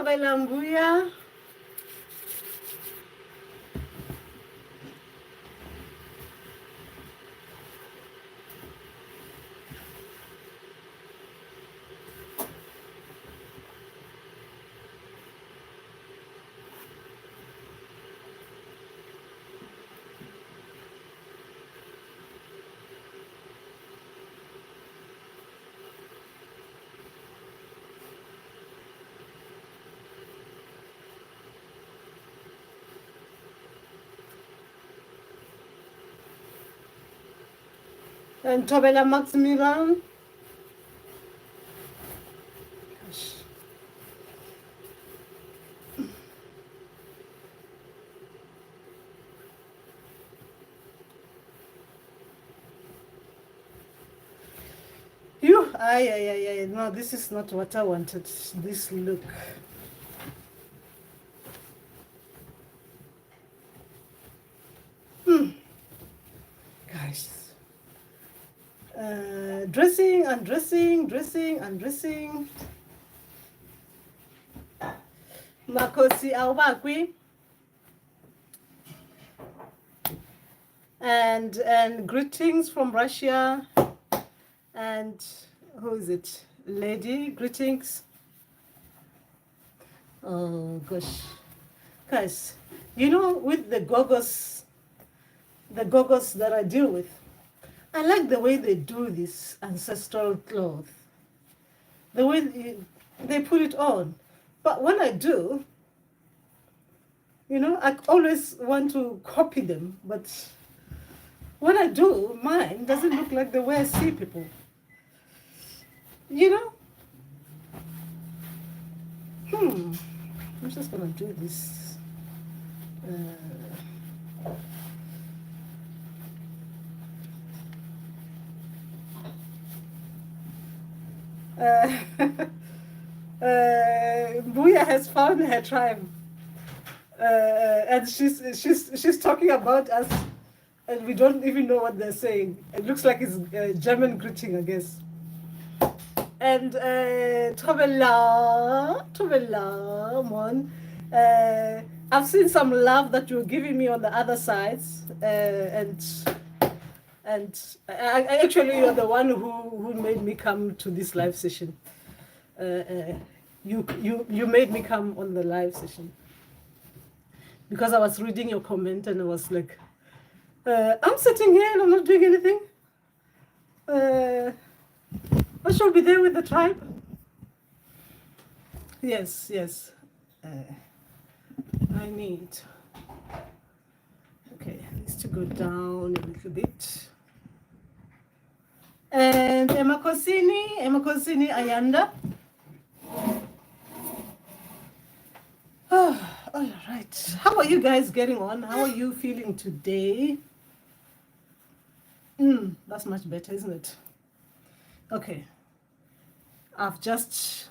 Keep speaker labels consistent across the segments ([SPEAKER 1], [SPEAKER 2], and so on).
[SPEAKER 1] Thobela Mbuya. And Thobela Maximilian. Gosh. You, no, this is not what I wanted. This look. Guys. Dressing, undressing, dressing, undressing. Makosi Awakwi. And greetings from Russia. And who is it? Lady, greetings. Oh gosh. Guys, you know, with the gogos that I deal with, I like the way they do this ancestral cloth. The way they put it on. But when I do, you know, I always want to copy them. But when I do, mine doesn't look like the way I see people. You know? I'm just gonna do this. Mbuya has found her tribe, and she's talking about us, and we don't even know what they're saying. It looks like it's a German greeting, I guess. And Thobela, Mon. I've seen some love that you're giving me on the other sides, and actually you're the one who made me come to this live session. You made me come on the live session because I was reading your comment and I was like, I'm sitting here and I'm not doing anything. I shall be there with the tribe. Yes. I need. Okay, needs to go down a little bit. And Emakosini Ayanda. Oh, all right. How are you guys getting on? How are you feeling today? That's much better, isn't it? Okay. I've just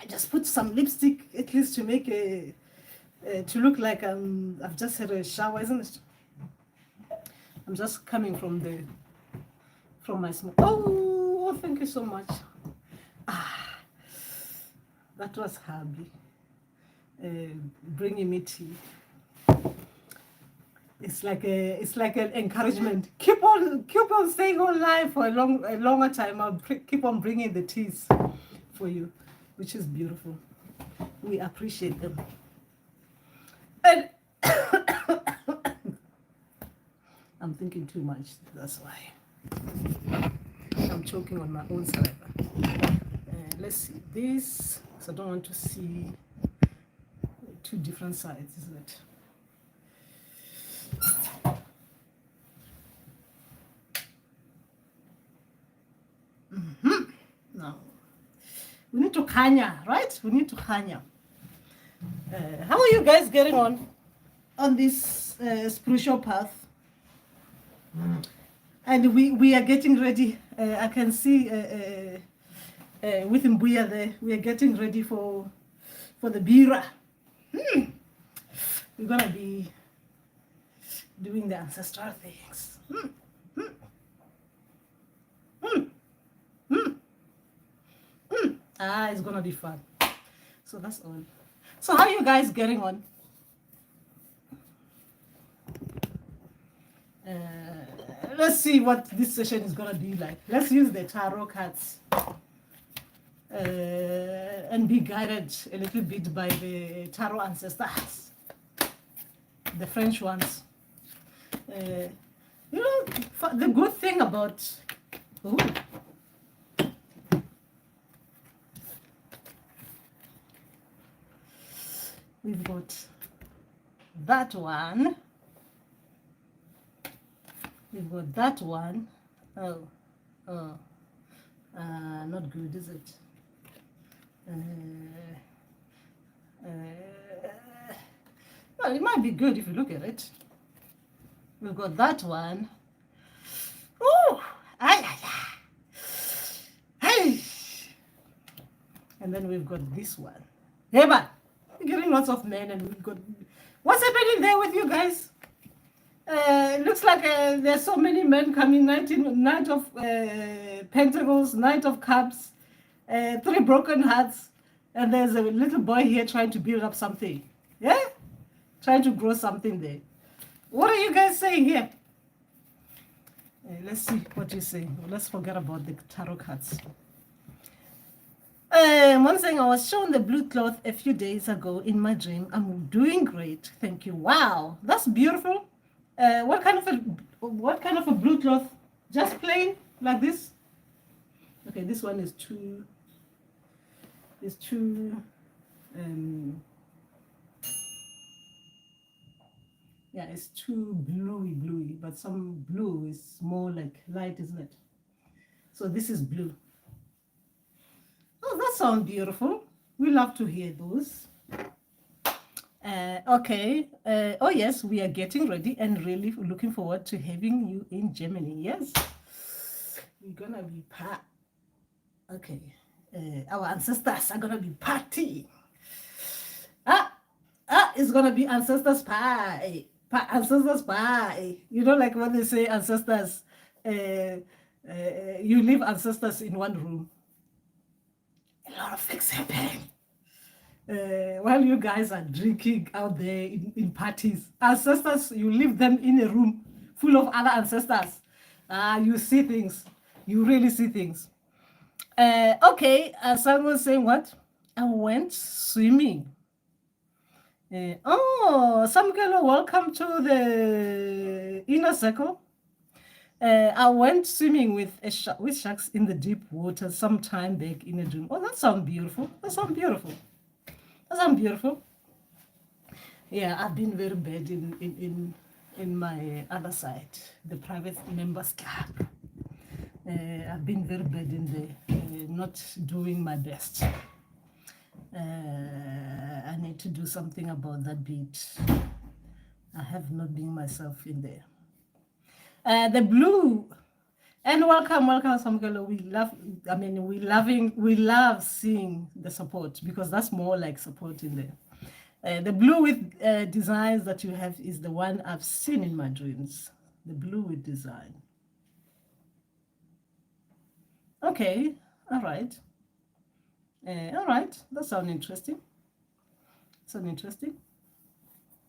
[SPEAKER 1] just put some lipstick at least to make to look like I've just had a shower, isn't it? I'm just coming from my smoke. Oh, thank you so much. That was hubby bringing me tea. It's like an encouragement. Keep on staying online for a longer time. I'll keep on bringing the teas for you, which is beautiful. We appreciate them. And I'm thinking too much. That's why I'm choking on my own saliva. Let's see this. So I don't want to see two different sides, isn't it? Now, we need to kanya, right? We need to kanya. How are you guys getting on this spiritual path? And we are getting ready. I can see with Mbuya there, we are getting ready for the Bira. We're gonna be doing the ancestral things. It's gonna be fun. So that's all. So how are you guys getting on? Let's see what this session is gonna be like. Let's use the tarot cards and be guided a little bit by the tarot ancestors, the French ones. You know, the good thing about we've got that one. We've got that one. Oh, not good, is it? Well, it might be good if you look at it. We've got that one. Oh, hey. And then we've got this one. Hey, man, we're getting lots of men, and we've got. What's happening there with you guys? It looks like there's so many men coming. Knight of Pentacles, Knight of Cups, 3 broken hearts, and there's a little boy here trying to build up something. Yeah, trying to grow something there. What are you guys saying here? Let's see what you say. Let's forget about the tarot cards. One thing, I was shown the blue cloth a few days ago in my dream. I'm doing great, thank you. Wow, that's beautiful. What kind of a blue cloth? Just plain like this? Okay, this one is too. Yeah, it's too bluey, but some blue is more like light, isn't it? So this is blue. Oh, that sounds beautiful. We love to hear those. Okay. Oh, yes, we are getting ready and really looking forward to having you in Germany. Yes, we're gonna be okay. Our ancestors are gonna be partying. It's gonna be ancestors pie. Ancestors pie. You know, like when they say ancestors, you leave ancestors in one room. A lot of things happen. While you guys are drinking out there in parties, ancestors, you leave them in a room full of other ancestors. You see things. You really see things. Okay, someone saying what? I went swimming. Samkelo, welcome to the inner circle. I went swimming with sharks in the deep water some time back in a dream. Oh, that sounds beautiful. That sounds beautiful. Yeah, I've been very bad in my other side, the private members club. I've been very bad in the not doing my best. I need to do something about that bit. I have not been myself in there. The blue, and welcome, Samgalo. We love seeing the support, because that's more like support in there. The blue with designs that you have is the one I've seen in my dreams. The blue with design. Okay, all right. That sounds interesting.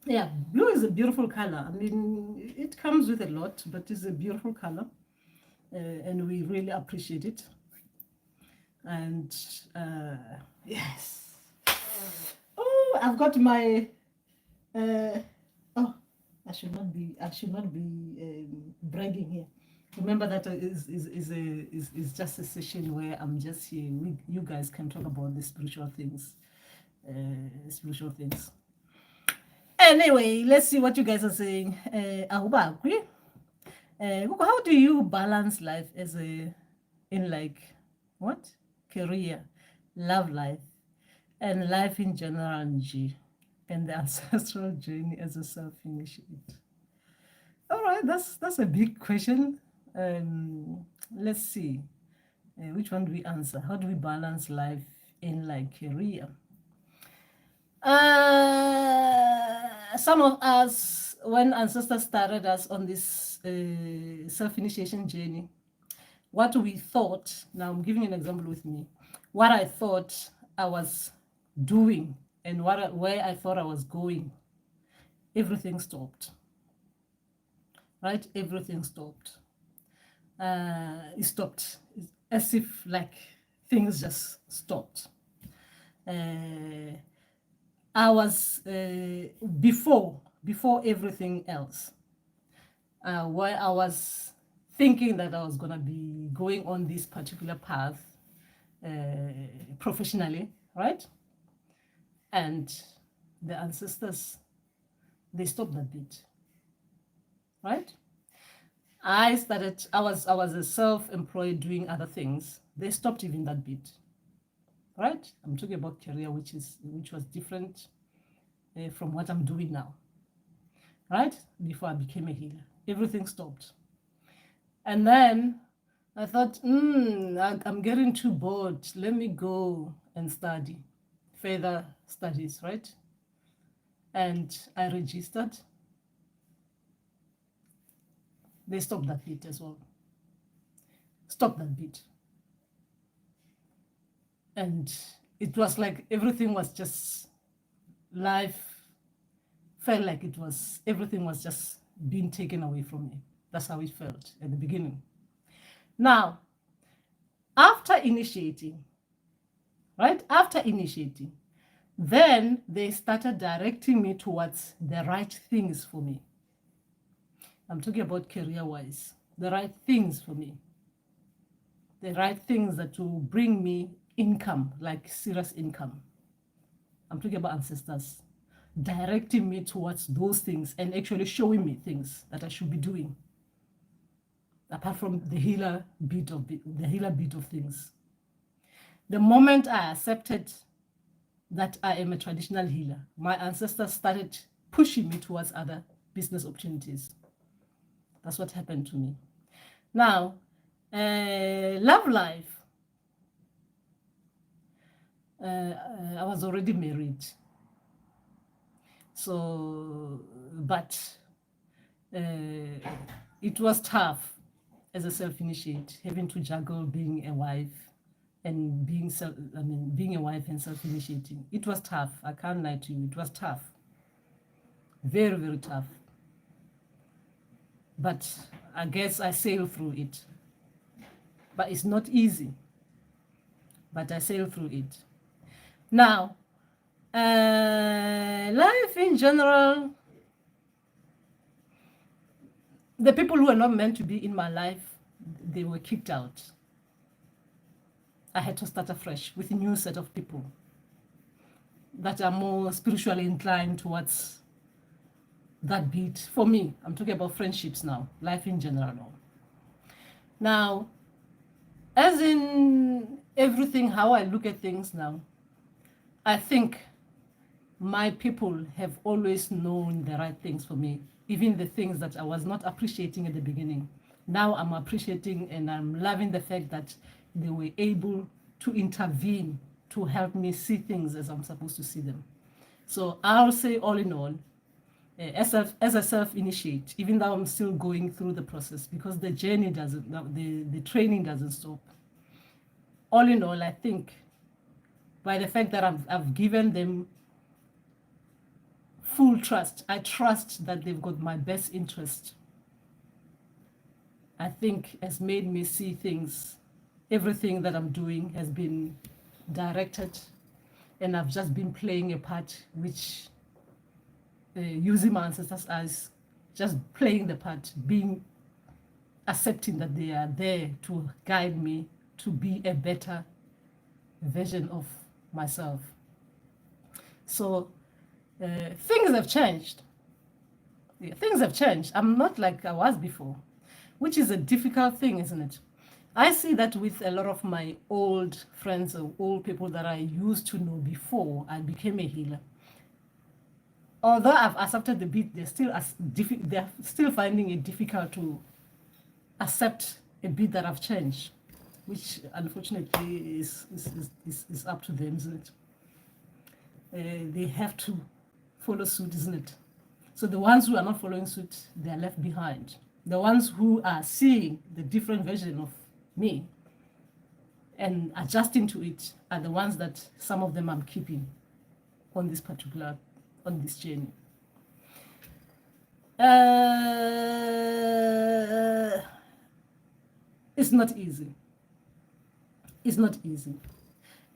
[SPEAKER 1] Yeah, blue is a beautiful color. I mean, it comes with a lot, but it's a beautiful color, and we really appreciate it. And yes. Oh, I've got my. I should not be bragging here. Remember that is just a session where I'm just here. You guys can talk about the spiritual things. Anyway, let's see what you guys are saying. How do you balance life in like what? Career, love life, and life in general, and the ancestral journey as a self-initiate? All right, that's a big question. Let's see. Which one do we answer? How do we balance life in like career? Some of us, when ancestors started us on this self-initiation journey, what we thought, now I'm giving you an example with me, what I thought I was doing and where I thought I was going, everything stopped. Right? Everything stopped. It stopped. It's as if like things just stopped. I was before everything else, where I was thinking that I was gonna be going on this particular path professionally, right? And the ancestors, they stopped that bit, right? I was a self-employed doing other things. They stopped even that bit, right? I'm talking about career, which was different from what I'm doing now, right? Before I became a healer, everything stopped. And then I thought, I'm getting too bored. Let me go and study further studies, right? And I registered. They stopped that bit as well. Stop that bit. And it was like everything was just, life felt like everything was just being taken away from me. That's how it felt at the beginning. Now, after initiating, right? After initiating, then they started directing me towards the right things for me. I'm talking about career-wise, the right things for me. The right things that will bring me income, like serious income. I'm talking about ancestors directing me towards those things and actually showing me things that I should be doing, apart from the healer bit of things. The moment I accepted that I am a traditional healer, my ancestors started pushing me towards other business opportunities. That's what happened to me. Now, love life. I was already married. So, but it was tough as a self-initiate, having to juggle being a wife and being a wife and self-initiating. It was tough. I can't lie to you. It was tough. Very, very tough. But I guess I sailed through it. But it's not easy. But I sailed through it. Now, life in general, the people who were not meant to be in my life, they were kicked out. I had to start afresh with a new set of people that are more spiritually inclined towards that beat. For me, I'm talking about friendships now, life in general. Now, as in everything, how I look at things now, I think my people have always known the right things for me, even the things that I was not appreciating at the beginning. Now I'm appreciating and I'm loving the fact that they were able to intervene to help me see things as I'm supposed to see them. So I'll say, all in all, as a self-initiate, even though I'm still going through the process, because the journey doesn't, the training doesn't stop. All in all, I think by the fact that I've given them full trust, I trust that they've got my best interest, I think has made me see things. Everything that I'm doing has been directed, and I've just been playing a part, which using my ancestors as just playing the part, being accepting that they are there to guide me to be a better version of myself. So things have changed. Yeah, things have changed. I'm not like I was before, which is a difficult thing, isn't it? I see that with a lot of my old friends or old people that I used to know before I became a healer. Although I've accepted the bit, they're still finding it difficult to accept a bit that I've changed, which unfortunately is up to them, isn't it? They have to follow suit, isn't it? So the ones who are not following suit, they are left behind. The ones who are seeing the different version of me, and adjusting to it are the ones that some of them I'm keeping on this journey. It's not easy. It's not easy.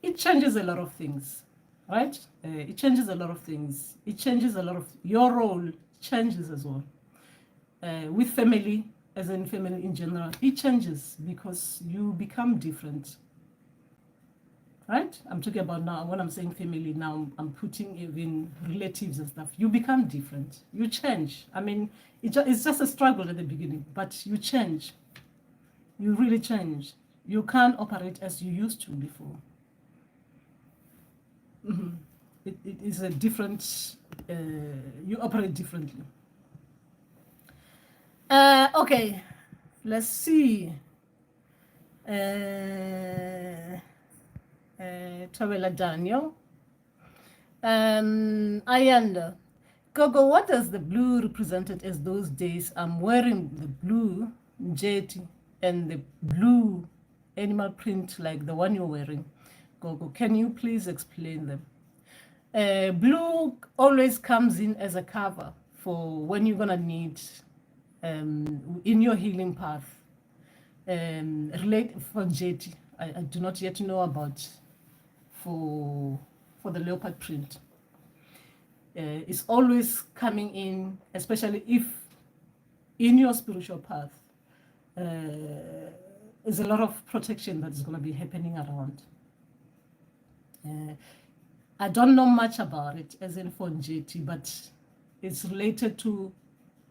[SPEAKER 1] It changes a lot of things, right? It changes a lot of things. It changes a lot of, your role changes as well. With family, as in family in general, it changes because you become different, right? I'm talking about now, when I'm saying family now, I'm putting even relatives and stuff. You become different. You change. I mean, it's just a struggle at the beginning, but you change. You really change. You can't operate as you used to before. It is a different, you operate differently. Okay, let's see. Tawela Daniel. Ayanda. Gogo, what does the blue represented as those days? I'm wearing the blue njeti and the blue animal print like the one you're wearing. Gogo, can you please explain them? Blue always comes in as a cover for when you're gonna need in your healing path. Relate for njeti, I do not yet know about for the leopard print. It's always coming in, especially if in your spiritual path, there's a lot of protection that is going to be happening around. I don't know much about it as in for njeti, but it's related to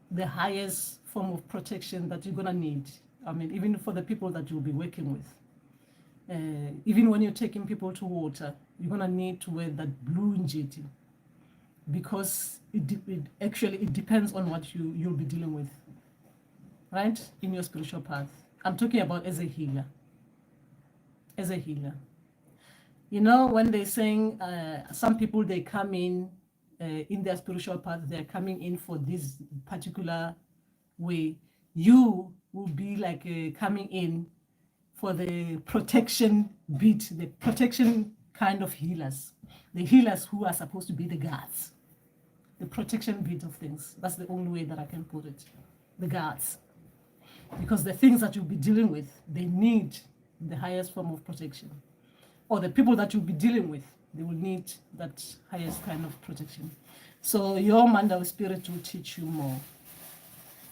[SPEAKER 1] the highest form of protection that you're going to need. I mean, even for the people that you'll be working with. Even when you're taking people to water, you're going to need to wear that blue njeti because it depends on what you'll be dealing with, right? In your spiritual path. I'm talking about as a healer. As a healer. You know, when they're saying some people, they come in their spiritual path, they're coming in for this particular way. You will be like coming in for the protection bit, the protection kind of healers, the healers who are supposed to be the guards, the protection bit of things. That's the only way that I can put it, the guards. Because the things that you'll be dealing with, they need the highest form of protection. Or the people that you'll be dealing with, they will need that highest kind of protection. So your Mandal spirit will teach you more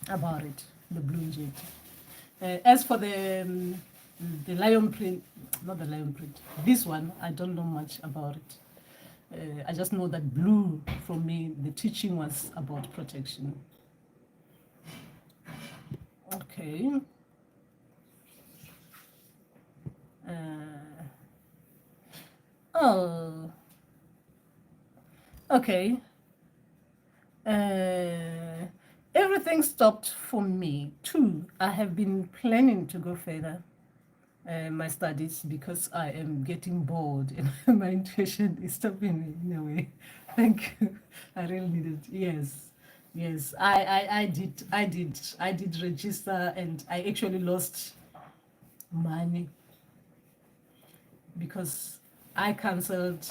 [SPEAKER 1] about it, the blue njeti. As for the lion print, not the lion print, this one, I don't know much about it. I just know that blue, from me, the teaching was about protection. Okay. Oh. Okay. Everything stopped for me too. I have been planning to go further my studies because I am getting bored and my intuition is stopping me in a way. Thank you. I really need it. Yes. I did register and I actually lost money because I cancelled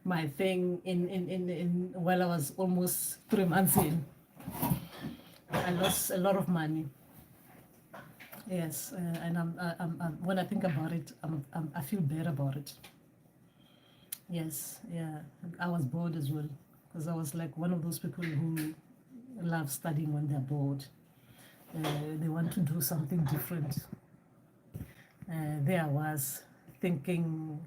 [SPEAKER 1] my thing in while I was almost 3 months in. I lost a lot of money. Yes, and I'm when I think about it, I feel bad about it. Yes, yeah, I was bored as well because I was like one of those people who love studying when they're bored. They want to do something different. There I was thinking,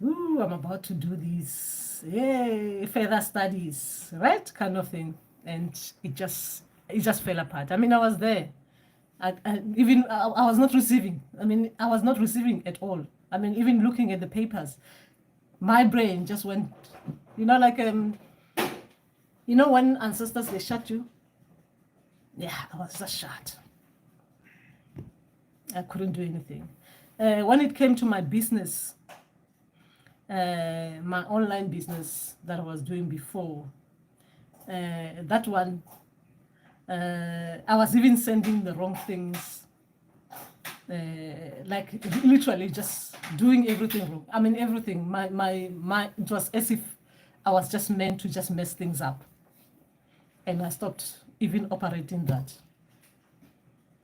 [SPEAKER 1] ooh, I'm about to do this, yay, further studies, right, kind of thing, and it just fell apart. I mean, I was there. I was not receiving. I mean, I was not receiving at all. I mean, even looking at the papers, my brain just went, like, when ancestors, they shut you? Yeah, I was just shut. I couldn't do anything. When it came to my business, my online business that I was doing before, that one, I was even sending the wrong things like literally just doing everything wrong. I mean, everything. My. It was as if I was just meant to just mess things up, and I stopped even operating that.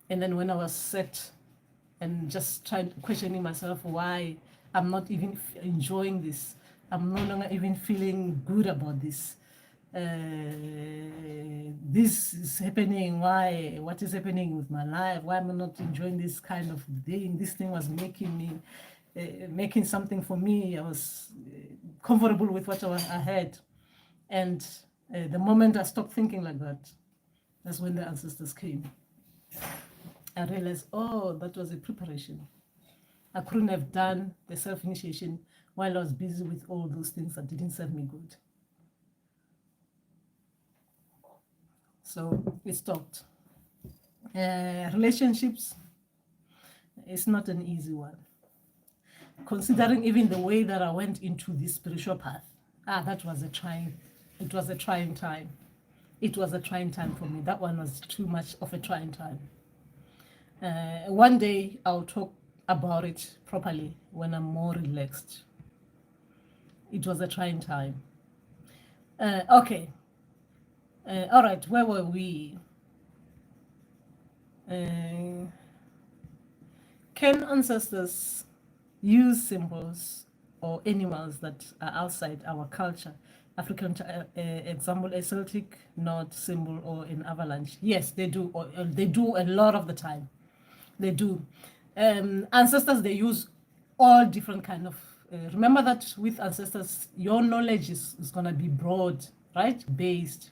[SPEAKER 1] And then when I was set and just trying questioning myself why I'm not even enjoying this, I'm no longer even feeling good about this. This is happening. Why? What is happening with my life? Why am I not enjoying this kind of thing? This thing was making me, making something for me. I was comfortable with what I had. And the moment I stopped thinking like that, that's when the ancestors came. I realized, oh, that was a preparation. I couldn't have done the self-initiation while I was busy with all those things that didn't serve me good. So it stopped. Relationships is not an easy one. Considering even the way that I went into this spiritual path, that was it was a trying time. It was a trying time for me. That one was too much of a trying time. One day I'll talk about it properly when I'm more relaxed. It was a trying time. Okay. All right, where were we? Can ancestors use symbols or animals that are outside our culture? African example, a Celtic knot symbol or an avalanche. Yes, they do. Or they do a lot of the time. They do. Ancestors, they use all different kind of. Remember that with ancestors, your knowledge is going to be broad, right? Based.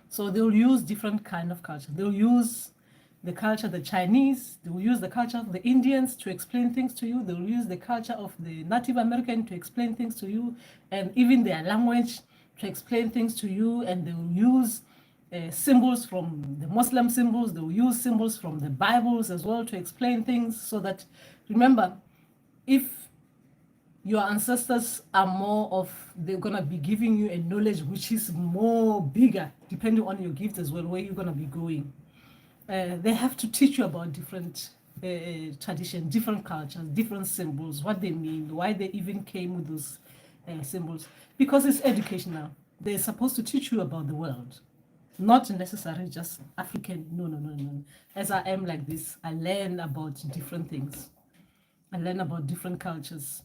[SPEAKER 1] So they'll use different kind of culture. They'll use the culture of the Chinese, they will use the culture of the Indians to explain things to you, they will use the culture of the Native American to explain things to you, and even their language to explain things to you, and they will use symbols from the Muslim symbols, they will use symbols from the Bibles as well to explain things, so that, remember, if your ancestors are more of, they're going to be giving you a knowledge which is more bigger, depending on your gift as well, where you're going to be going. They have to teach you about different traditions, different cultures, different symbols, what they mean, why they even came with those symbols, because it's educational. They're supposed to teach you about the world, not necessarily just African. No. As I am like this, I learn about different things. I learn about different cultures,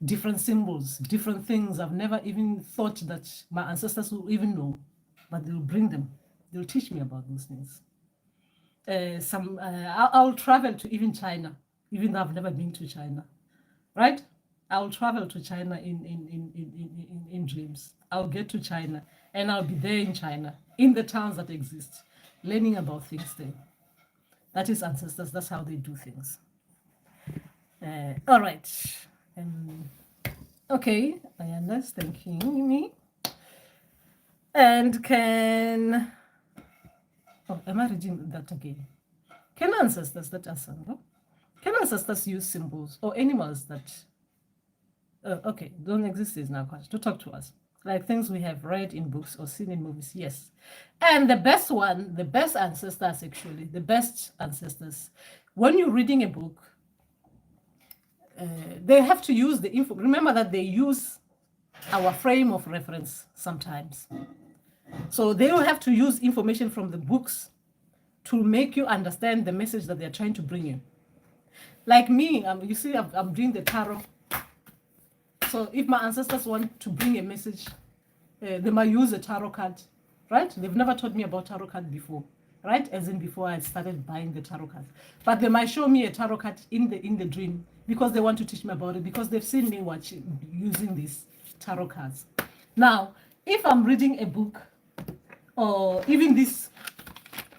[SPEAKER 1] different symbols, different things I've never even thought that my ancestors will even know, but they'll bring them. They'll teach me about those things. I'll travel to even China, even though I've never been to China, right? I'll travel to China in dreams. I'll get to China and I'll be there in China, in the towns that exist, learning about things there. That is ancestors. That's how they do things. All right. Okay, Ayanda's thanking me. And can... Oh, am I reading that again? Can ancestors that are Sangha? Can ancestors use symbols or animals that okay, don't exist is now to talk to us? Like things we have read in books or seen in movies, yes. And the best one, the best ancestors actually, the best ancestors, when you're reading a book, they have to use the info. Remember that they use our frame of reference sometimes. So they will have to use information from the books to make you understand the message that they're trying to bring you. Like me, you see, I'm doing the tarot. So if my ancestors want to bring a message, they might use a tarot card, right? They've never taught me about tarot card before, right? As in before I started buying the tarot cards. But they might show me a tarot card in the dream because they want to teach me about it, because they've seen me using these tarot cards. Now, if I'm reading a book, or even these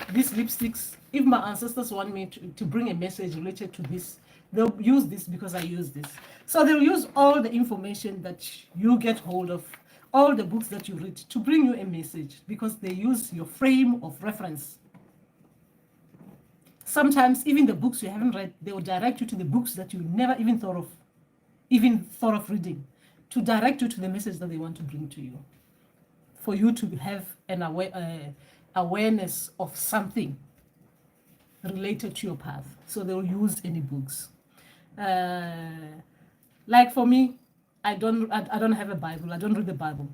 [SPEAKER 1] lipsticks, if my ancestors want me to bring a message related to this, they'll use this because I use this. So they'll use all the information that you get hold of, all the books that you read, to bring you a message, because they use your frame of reference. Sometimes even the books you haven't read, they will direct you to the books that you never even thought of reading, to direct you to the message that they want to bring to you, for you to have an awareness of something, related to your path. So they'll use any books. Like for me, I don't have a Bible. I don't read the Bible.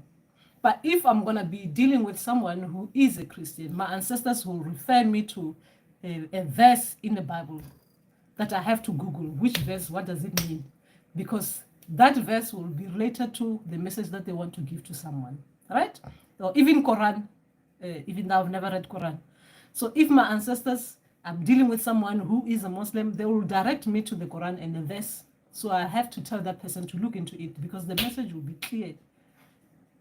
[SPEAKER 1] But if I'm going to be dealing with someone who is a Christian, my ancestors will refer me to a verse in the Bible that I have to Google. Which verse, what does it mean? Because that verse will be related to the message that they want to give to someone, right? Or even Quran, even though I've never read Quran. So if my ancestors, I'm dealing with someone who is a Muslim, they will direct me to the Quran and the verse. So I have to tell that person to look into it because the message will be clear,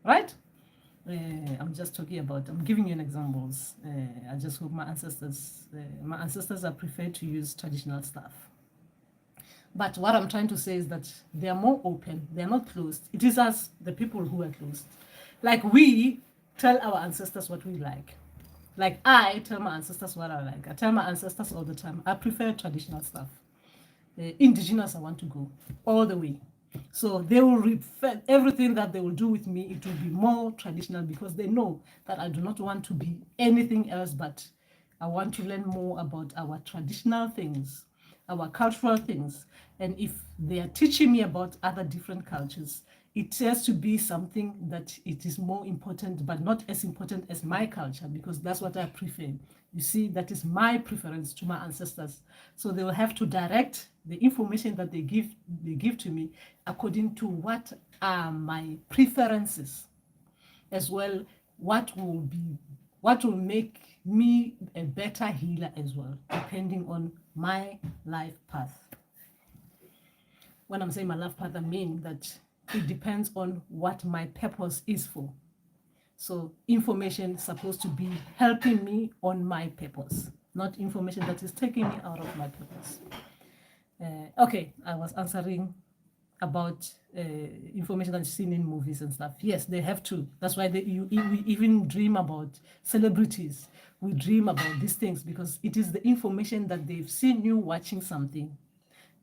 [SPEAKER 1] right? I'm just talking about, I'm giving you an examples. I just hope my ancestors are preferred to use traditional stuff. But what I'm trying to say is that they are more open, they are not closed. It is us, the people, who are closed. Like we tell our ancestors what we like. Like I tell my ancestors what I like. I tell my ancestors all the time, I prefer traditional stuff. Indigenous, I want to go all the way. So they will refer everything that they will do with me, it will be more traditional because they know that I do not want to be anything else, but I want to learn more about our traditional things, our cultural things. And if they are teaching me about other different cultures, it has to be something that it is more important, but not as important as my culture, because that's what I prefer. You see, that is my preference to my ancestors. So they will have to direct the information that they give to me according to what are my preferences, as well what will make me a better healer as well, depending on my life path. When I'm saying my life path, I mean that it depends on what my purpose is for. So information is supposed to be helping me on my purpose, not information that is taking me out of my purpose. Okay, I was answering about information that's seen in movies and stuff. Yes, they have to. That's why we even dream about celebrities. We dream about these things because it is the information that they've seen you watching something.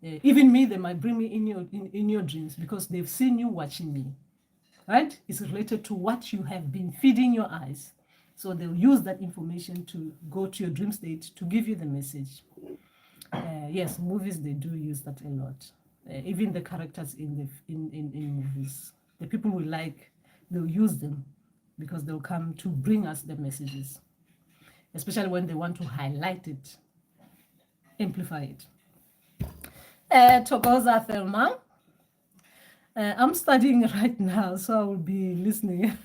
[SPEAKER 1] Even me, they might bring me in your dreams because they've seen you watching me, right? It's related to what you have been feeding your eyes. So they'll use that information to go to your dream state to give you the message. Yes, movies, they do use that a lot. Even the characters in movies, the people we like, they'll use them because they'll come to bring us the messages, especially when they want to highlight it, amplify it. Togoza Thelma. I'm studying right now, so I will be listening.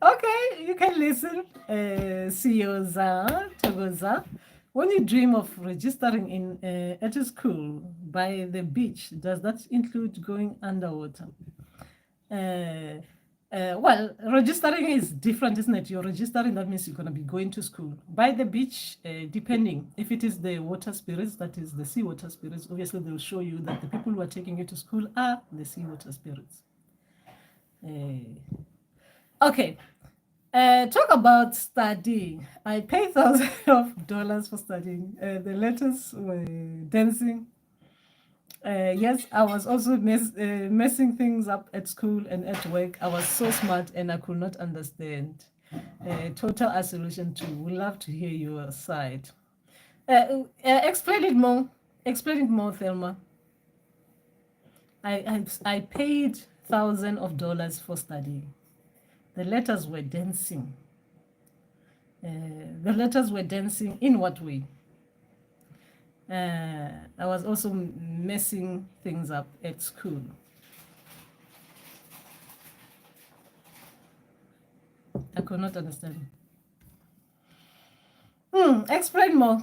[SPEAKER 1] Okay, you can listen. Siyoza, Togoza. When you dream of registering at a school by the beach, does that include going underwater? Well, registering is different, isn't it? You're registering, that means you're going to be going to school. By the beach, depending, if it is the water spirits, that is the sea water spirits, obviously they'll show you that the people who are taking you to school are the sea water spirits. Okay. Talk about studying. I paid thousands of dollars for studying. The letters were dancing. Yes, I was also messing things up at school and at work. I was so smart and I could not understand. Total isolation too. We'd love to hear your side. Explain it more. Explain it more, Thelma. I paid thousands of dollars for studying. The letters were dancing. The letters were dancing in what way? I was also messing things up at school. I could not understand. Explain more.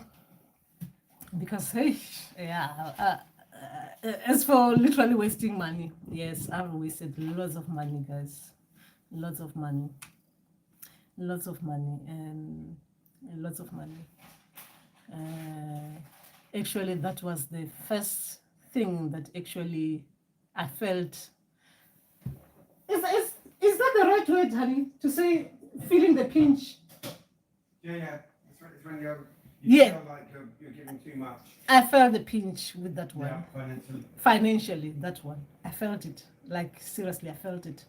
[SPEAKER 1] Because, hey, yeah, as for literally wasting money, yes, I've wasted lots of money, guys. Lots of money. Lots of money. And lots of money. Actually, that was the first thing that actually I felt. Is that the right word, honey? To say feeling the pinch?
[SPEAKER 2] Yeah. It's when you
[SPEAKER 1] Yeah.
[SPEAKER 2] feel like you're giving too much.
[SPEAKER 1] I felt the pinch with that one.
[SPEAKER 2] Yeah, financially.
[SPEAKER 1] Financially, that one. I felt it. Like, seriously, I felt it.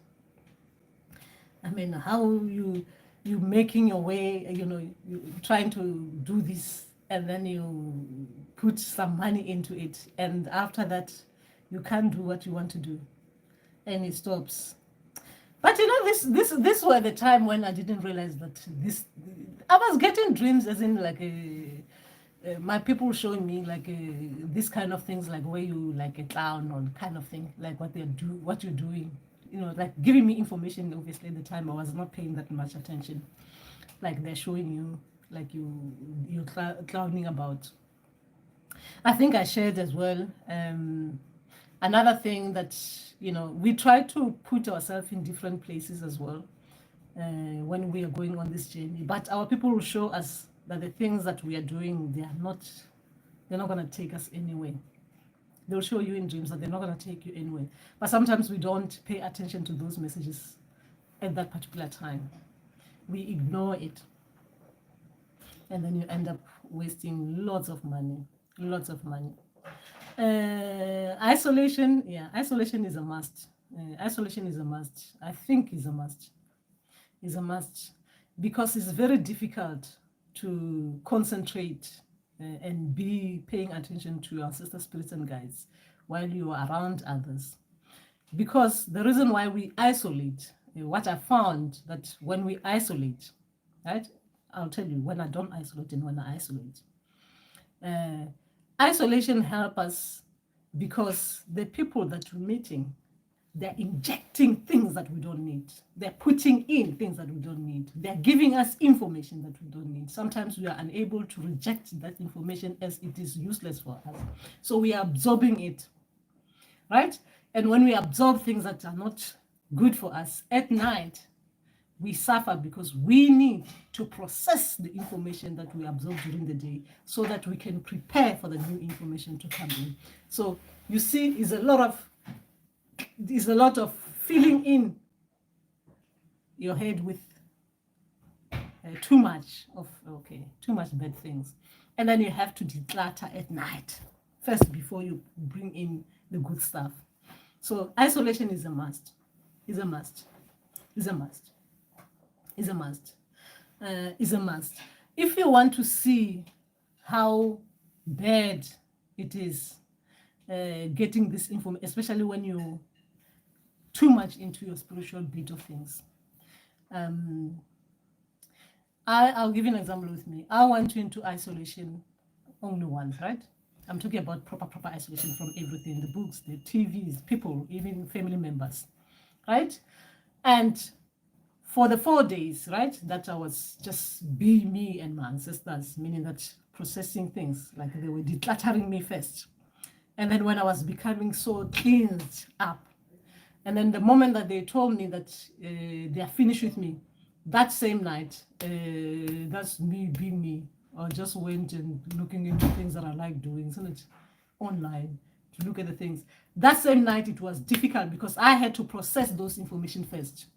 [SPEAKER 1] I mean, how you making your way, you trying to do this and then you put some money into it, and after that you can't do what you want to do, and it stops. But this were the time when I didn't realize that I was getting dreams, as in like my people showing me like this kind of things, like where you like a clown or kind of thing, like what you're doing, like giving me information. Obviously at the time I was not paying that much attention, like they're showing you like you're clowning about. I think I shared as well. Another thing that we try to put ourselves in different places as well when we are going on this journey. But our people will show us that the things that we are doing, they're not going to take us anywhere. They'll show you in dreams that they're not going to take you anywhere. But sometimes we don't pay attention to those messages at that particular time. We ignore it. And then you end up wasting lots of money. Isolation is a must. Isolation is a must. I think is a must because it's very difficult to concentrate and be paying attention to your ancestor spirits and guides while you are around others. Because the reason why we isolate, what I found that when we isolate, right? I'll tell you when I don't isolate and when I isolate. Isolation helps us because the people that we're meeting, they're injecting things that we don't need. They're putting in things that we don't need. They're giving us information that we don't need. Sometimes we are unable to reject that information as it is useless for us. So we are absorbing it, right? And when we absorb things that are not good for us at night, we suffer because we need to process the information that we absorb during the day so that we can prepare for the new information to come in. So you see, is a lot of filling in your head with too much bad things, and then you have to declutter at night first before you bring in the good stuff. So isolation is a must. Is a must. If you want to see how bad it is getting this information, especially when you're too much into your spiritual bit of things. I'll give you an example with me. I went into isolation only once, right? I'm talking about proper isolation from everything, the books, the TVs, people, even family members, right? And for the 4 days, right, that I was just being me and my ancestors, meaning that processing things, like they were decluttering me first. And then when I was becoming so cleansed up, and then the moment that they told me that they are finished with me, that same night, that's me being me. I just went and looking into things that I like doing, isn't it? Online, to look at the things. That same night, it was difficult because I had to process those information first.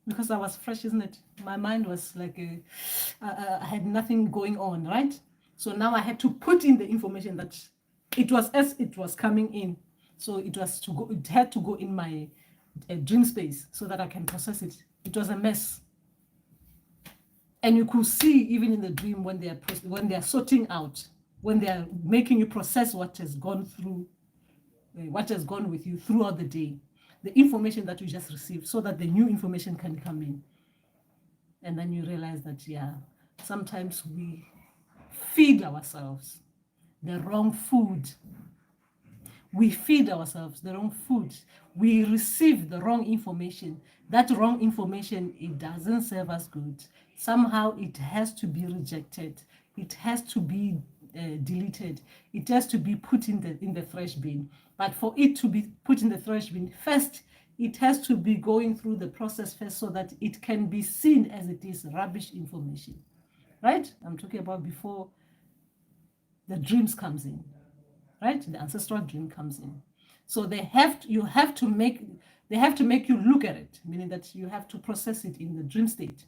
[SPEAKER 1] Because I was fresh, isn't it? My mind was like, I had nothing going on, right? So now I had to put in the information that it was as it was coming in. So it had to go in my dream space so that I can process it. It was a mess. And you could see even in the dream when they are sorting out, when they are making you process what has gone through, what has gone with you throughout the day, the information that you just received, so that the new information can come in. And then you realize that, sometimes we feed ourselves the wrong food. We feed ourselves the wrong food. We receive the wrong information. That wrong information, it doesn't serve us good. Somehow it has to be rejected. It has to be deleted. It has to be put in the trash bin. But for it to be put in the trash bin, first, it has to be going through the process first so that it can be seen as it is rubbish information. Right? I'm talking about before the dreams comes in. Right? The ancestral dream comes in. So they have to make you look at it, meaning that you have to process it in the dream state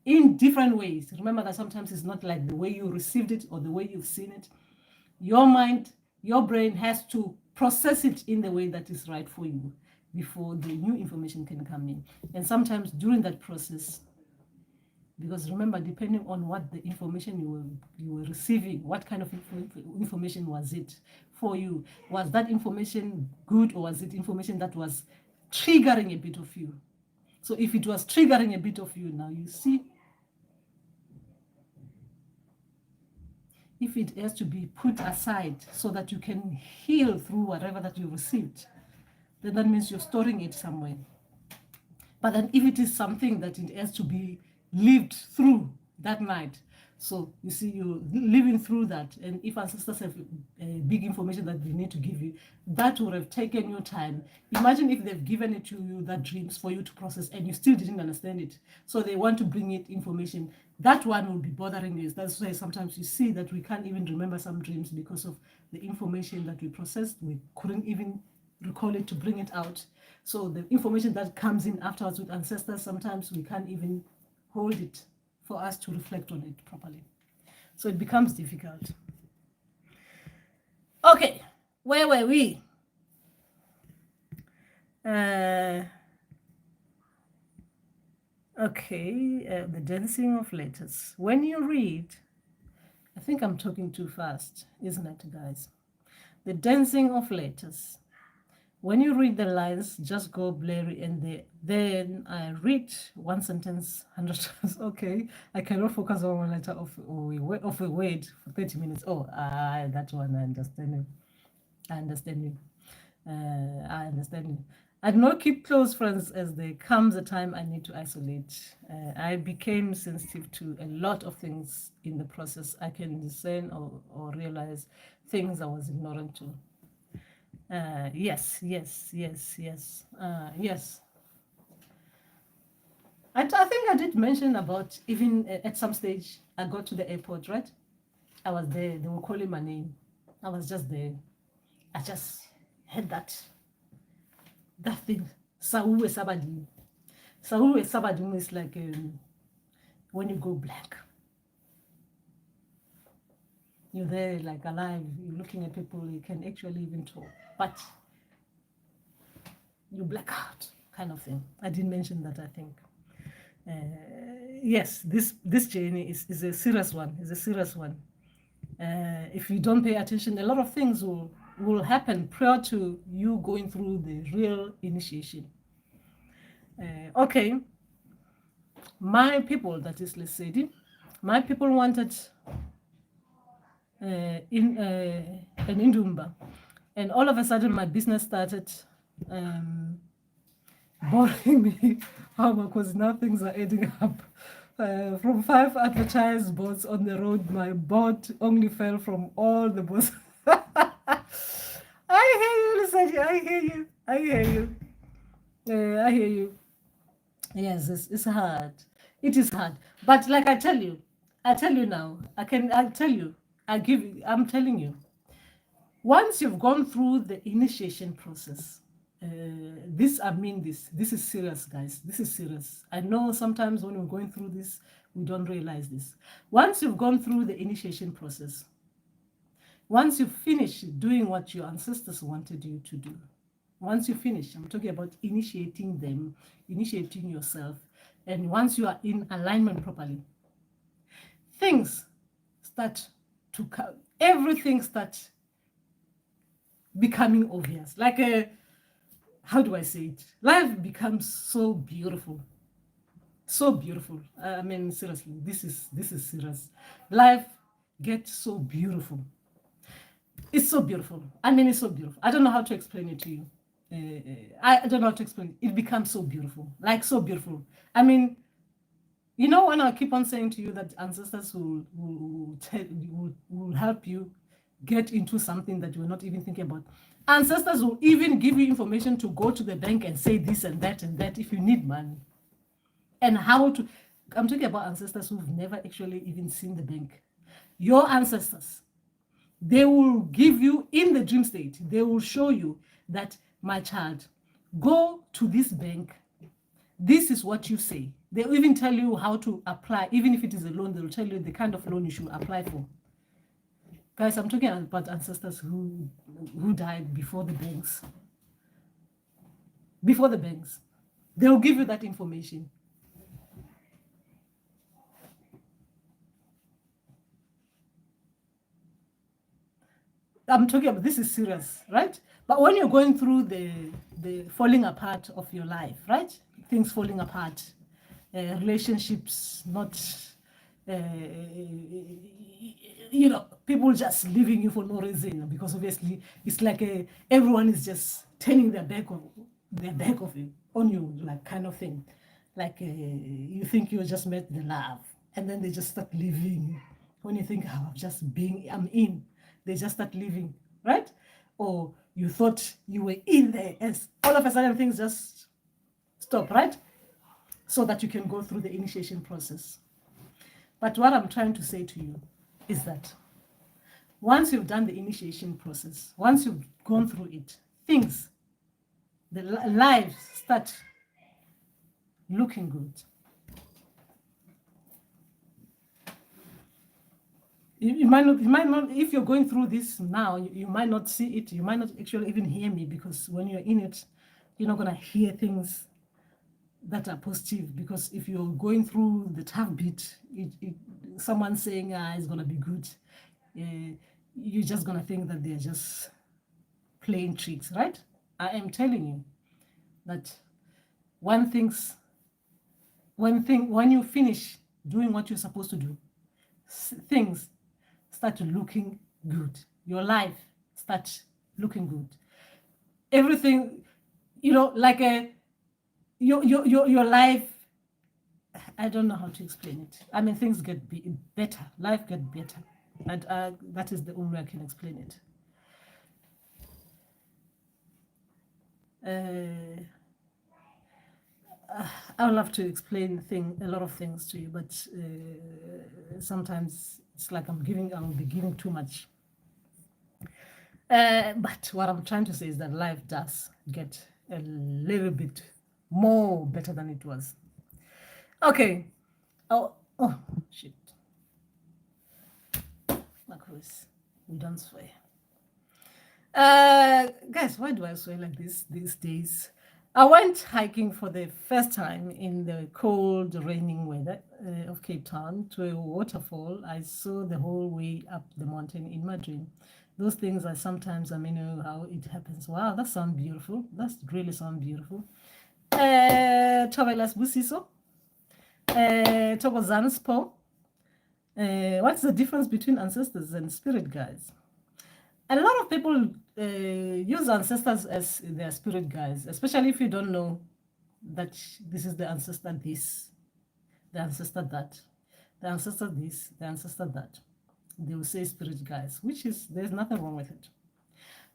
[SPEAKER 1] in different ways. Remember that sometimes it's not like the way you received it or the way you've seen it. Your mind, your brain has to process it in the way that is right for you before the new information can come in. And sometimes during that process, Because remember, depending on what the information you were receiving, what kind of information was it for you? Was that information good, or was it information that was triggering a bit of you? So if it was triggering a bit of you, now you see, if it has to be put aside so that you can heal through whatever that you received, then that means you're storing it somewhere. But then if it is something that it has to be lived through that night, so you see, you're living through that, and if ancestors have big information that they need to give you, that would have taken your time. Imagine if they've given it to you, that dreams, for you to process, and you still didn't understand it. So they want to bring it information. That one will be bothering you. That's why sometimes you see that we can't even remember some dreams because of the information that we processed. We couldn't even recall it to bring it out. So the information that comes in afterwards with ancestors, sometimes we can't even hold it for us to reflect on it properly. So it becomes difficult. Okay, where were we? The dancing of letters. When you read, I think I'm talking too fast, isn't it, guys? The dancing of letters. When you read the lines, just go blurry, and then I read one sentence 100 times. Okay, I cannot focus on one letter of a word for 30 minutes. Oh, that one, I understand you. I understand you. I understand you. I do not keep close friends, as there comes a time I need to isolate. I became sensitive to a lot of things in the process. I can discern or realize things I was ignorant to. Yes. I think I did mention about, even at some stage, I got to the airport, right? I was there. They were calling my name. I was just there. I just had that thing. Sauwe Sabadi. Sauwe Sabadi is like when you go blank. You're there, like alive. You're looking at people. You can actually even talk, but you black out, kind of thing. I didn't mention that, I think. Yes, this journey is a serious one. It's a serious one. If you don't pay attention, a lot of things will happen prior to you going through the real initiation. Okay, my people, that is Lesedi, my people wanted in an Indumba, and all of a sudden my business started boring me. Because now things are adding up. From 5 advertised boards on the road, my board only fell from all the boards. I hear you, Lesedi. I hear you. I hear you. Yes, it's hard. It is hard. But like I tell you now, I'm telling you, once you've gone through the initiation process, this is serious, guys. This is serious. I know sometimes when we're going through this, we don't realize this. Once you've gone through the initiation process, once you finish doing what your ancestors wanted you to do, once you finish, I'm talking about initiating them, initiating yourself, and once you are in alignment properly, things start to come, everything starts becoming obvious. Like how do I say it? Life becomes so beautiful. So beautiful. I mean, seriously, this is serious. Life gets so beautiful. It's so beautiful. I mean, it's so beautiful. I don't know how to explain it to you. I don't know how to explain it. It becomes so beautiful. Like, so beautiful. I mean, you know, when I keep on saying to you that ancestors will help you get into something that you're not even thinking about. Ancestors will even give you information to go to the bank and say this and that if you need money. And how to, I'm talking about ancestors who've never actually even seen the bank. Your ancestors, they will give you, in the dream state, they will show you that, my child, go to this bank. This is what you say. They'll even tell you how to apply. Even if it is a loan, they'll tell you the kind of loan you should apply for. Guys, I'm talking about ancestors who died before the banks. Before the banks. They'll give you that information. I'm talking about, this is serious, right? But when you're going through the falling apart of your life, right? Things falling apart, relationships not, uh, people just leaving you for no reason, because obviously it's like everyone is just turning their back of you on you, like kind of thing. Like you think you just met the love, and then they just start leaving. When you think, oh, I'm in, they just start leaving, right? Or you thought you were in there, and all of a sudden things just stop, right? So that you can go through the initiation process. But what I'm trying to say to you is that once you've done the initiation process, once you've gone through it, the lives start looking good. You might not, if you're going through this now, you might not see it, you might not actually even hear me, because when you're in it, you're not going to hear things that are positive, because if you're going through the tough bit, someone saying it's going to be good, you're just going to think that they're just playing tricks, right? I am telling you that when you finish doing what you're supposed to do, things start looking good. Your life starts looking good. Everything, like your life, I don't know how to explain it. I mean, things get better. Life gets better. And that is the only way I can explain it. I would love to explain a lot of things to you, but sometimes it's like I'll be giving too much. But what I'm trying to say is that life does get a little bit more better than it was. Okay. Oh shit. Marcus, we don't swear. Guys, why do I swear like this these days? I went hiking for the first time in the cold, raining weather of Cape Town to a waterfall. I saw the whole way up the mountain in my dream. Those things are sometimes, I mean, how it happens. Wow, that sounds beautiful. That really sounds beautiful. Tobelas Busiso. Togozanspo. What's the difference between ancestors and spirit guides? A lot of people use ancestors as their spirit guides, especially if you don't know that this is the ancestor this, the ancestor that, the ancestor this, the ancestor that. They will say spirit guides, there's nothing wrong with it.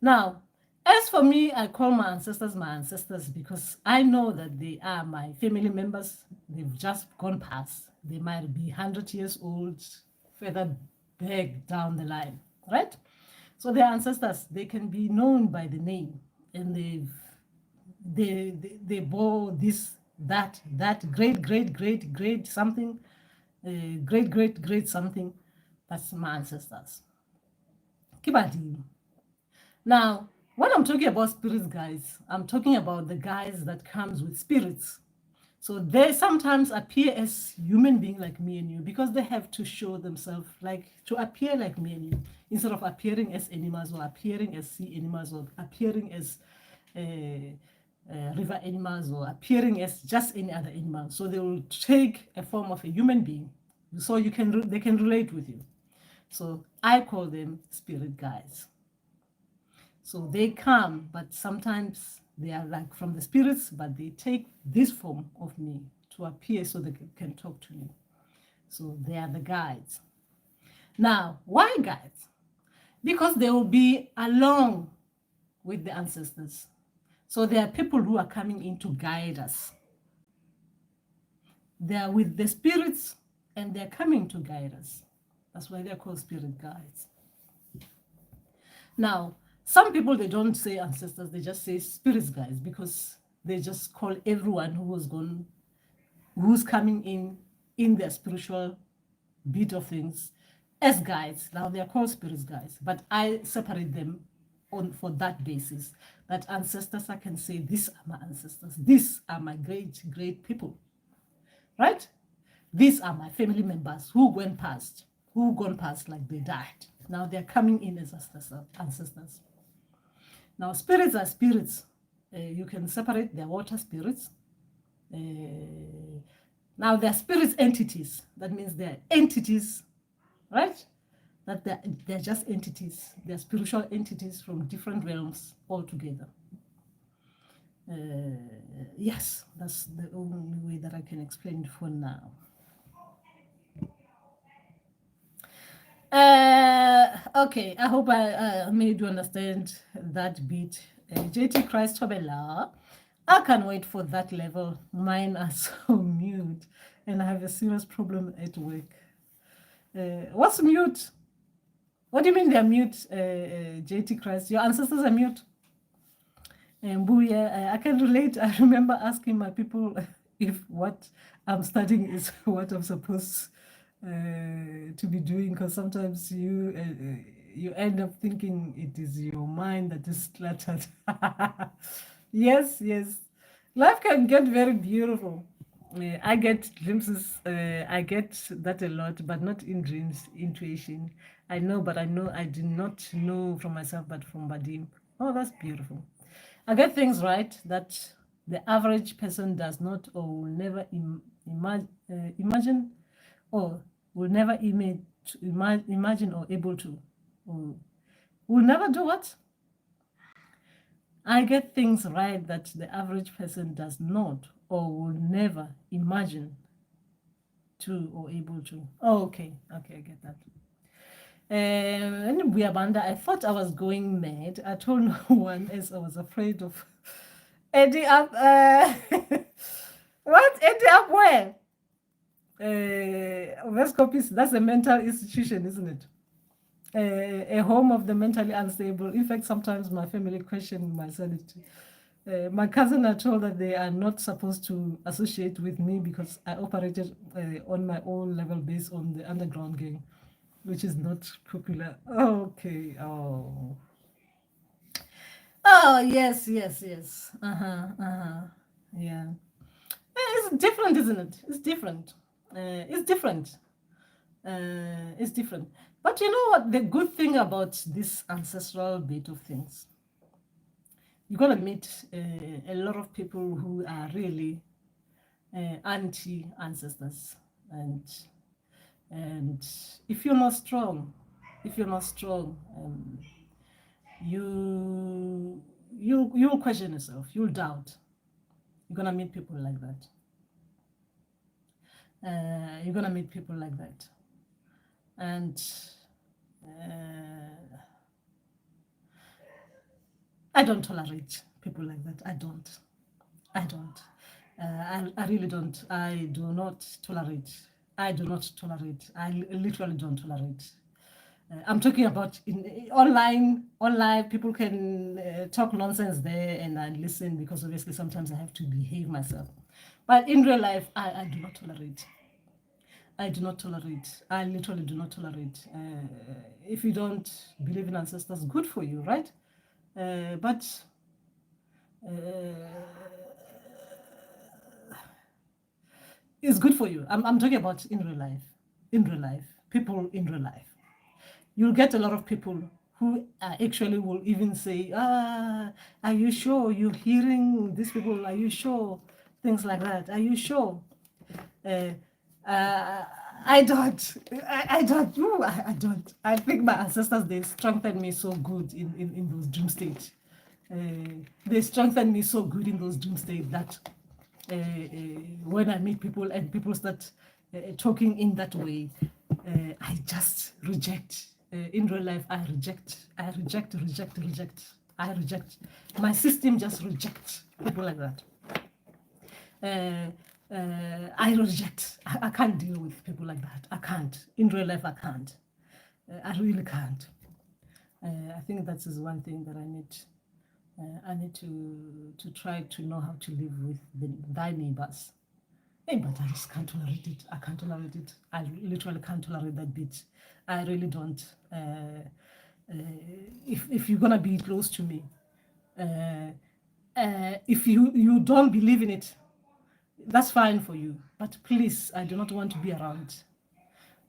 [SPEAKER 1] Now, as for me, I call my ancestors because I know that they are my family members. They've just gone past. They might be 100 years old, further back down the line, right? So their ancestors, they can be known by the name, and they bore this, that, great something, great something. That's my ancestors. Kibadi. Now, when I'm talking about spirits, guys, I'm talking about the guys that comes with spirits. So they sometimes appear as human beings like me and you, because they have to show themselves to appear like me and you, instead of appearing as animals, or appearing as sea animals, or appearing as river animals, or appearing as just any other animal. So they will take a form of a human being, so they can relate with you. So I call them spirit guides. So they come, but sometimes they are like from the spirits, but they take this form of me to appear so they can talk to me. So they are the guides. Now, why guides? Because they will be along with the ancestors. So there are people who are coming in to guide us. They are with the spirits and they're coming to guide us. That's why they're called spirit guides. Now, some people, they don't say ancestors, they just say spirits guides, because they just call everyone who's coming in their spiritual bit of things as guides. Now they're called spirits guides, but I separate them for that basis. That ancestors, I can say, these are my ancestors. These are my great people, right? These are my family members who gone past like they died. Now they're coming in as ancestors. Now spirits are spirits. You can separate their water spirits. Now they're spirits entities. That means they're entities, right? That they're just entities. They're spiritual entities from different realms altogether. Yes, that's the only way that I can explain it for now. Okay, I hope I made you understand that bit. JT Christ Tobela. I can't wait for that level. Mine are so mute, and I have a serious problem at work. What's mute? What do you mean they're mute, JT Christ? Your ancestors are mute? I can relate. I remember asking my people if what I'm studying is what I'm supposed to be doing, because sometimes you end up thinking it is your mind that is cluttered. Yes, life can get very beautiful. I get glimpses. I get that a lot, but not in dreams. Intuition. I know, but I know I did not know from myself, but from Badim. Oh, that's beautiful. I get things right that the average person does not or will never imagine, or will never imagine or able to, or will never do what? I get things right that the average person does not or will never imagine to or able to. Oh, okay, I get that. And Buyabanda, I thought I was going mad. I told no one as I was afraid of ending up. What? Ending up where? Vescopis, that's a mental institution, isn't it? A home of the mentally unstable. In fact, sometimes my family question my sanity. My cousin are told that they are not supposed to associate with me because I operated on my own level based on the underground gang, which is not popular. Okay. Oh, yes. Yeah. It's different, isn't it? It's different. It's different. It's different. But you know what? The good thing about this ancestral bit of things, you're going to meet a lot of people who are really anti-ancestors. And if you're not strong, you'll question yourself, you'll doubt. You're gonna meet people like that. And I don't tolerate people like that. I don't. I really don't. I do not tolerate. I literally don't tolerate. I'm talking about in online. People can talk nonsense there, and I listen because obviously sometimes I have to behave myself. But in real life, I do not tolerate. I literally do not tolerate. If you don't believe in ancestors, good for you, right? But it's good for you. I'm talking about in real life. People in real life. You'll get a lot of people who actually will even say, are you sure you're hearing these people? Are you sure? Things like that. Are you sure? I don't. I don't. I think my ancestors, they strengthened me so good in those dream states. They strengthened me so good in those dream states that when I meet people and people start talking in that way, I just reject. In real life, I reject. I reject. My system just rejects people like that. I reject. I can't deal with people like that. I can't. In real life, I can't. I really can't. I think that is one thing that I need. I need to try to know how to live with thy neighbors. Hey, but I just can't tolerate it. I can't tolerate it. I literally can't tolerate that bit. I really don't. If you're gonna be close to me, if you don't believe in it, that's fine for you. But please, I do not want to be around.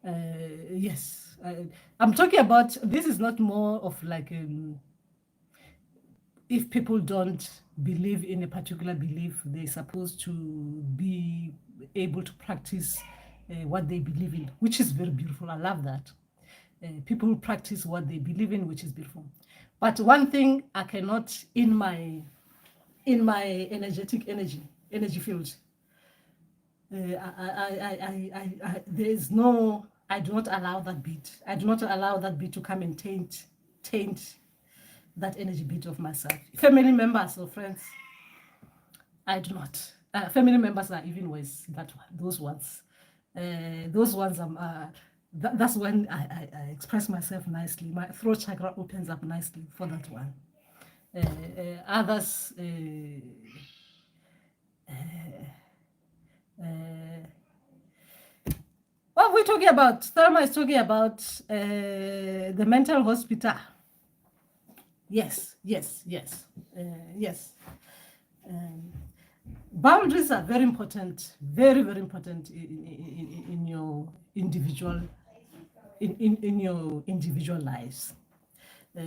[SPEAKER 1] Yes, I'm talking about, this is not more of like, if people don't believe in a particular belief, they're supposed to be able to practice what they believe in, which is very beautiful. I love that. People practice what they believe in, which is beautiful. But one thing I cannot, in my energetic energy field, there is no, I do not allow that beat. I do not allow that beat to come and taint that energy beat of myself. Family members or friends, I do not. Family members are even worse. That one, those ones. That's when I express myself nicely. My throat chakra opens up nicely for that one. Others. What we're talking about, Thelma is talking about the mental hospital. Yes. Boundaries are very important, very important in your individual, in your individual lives,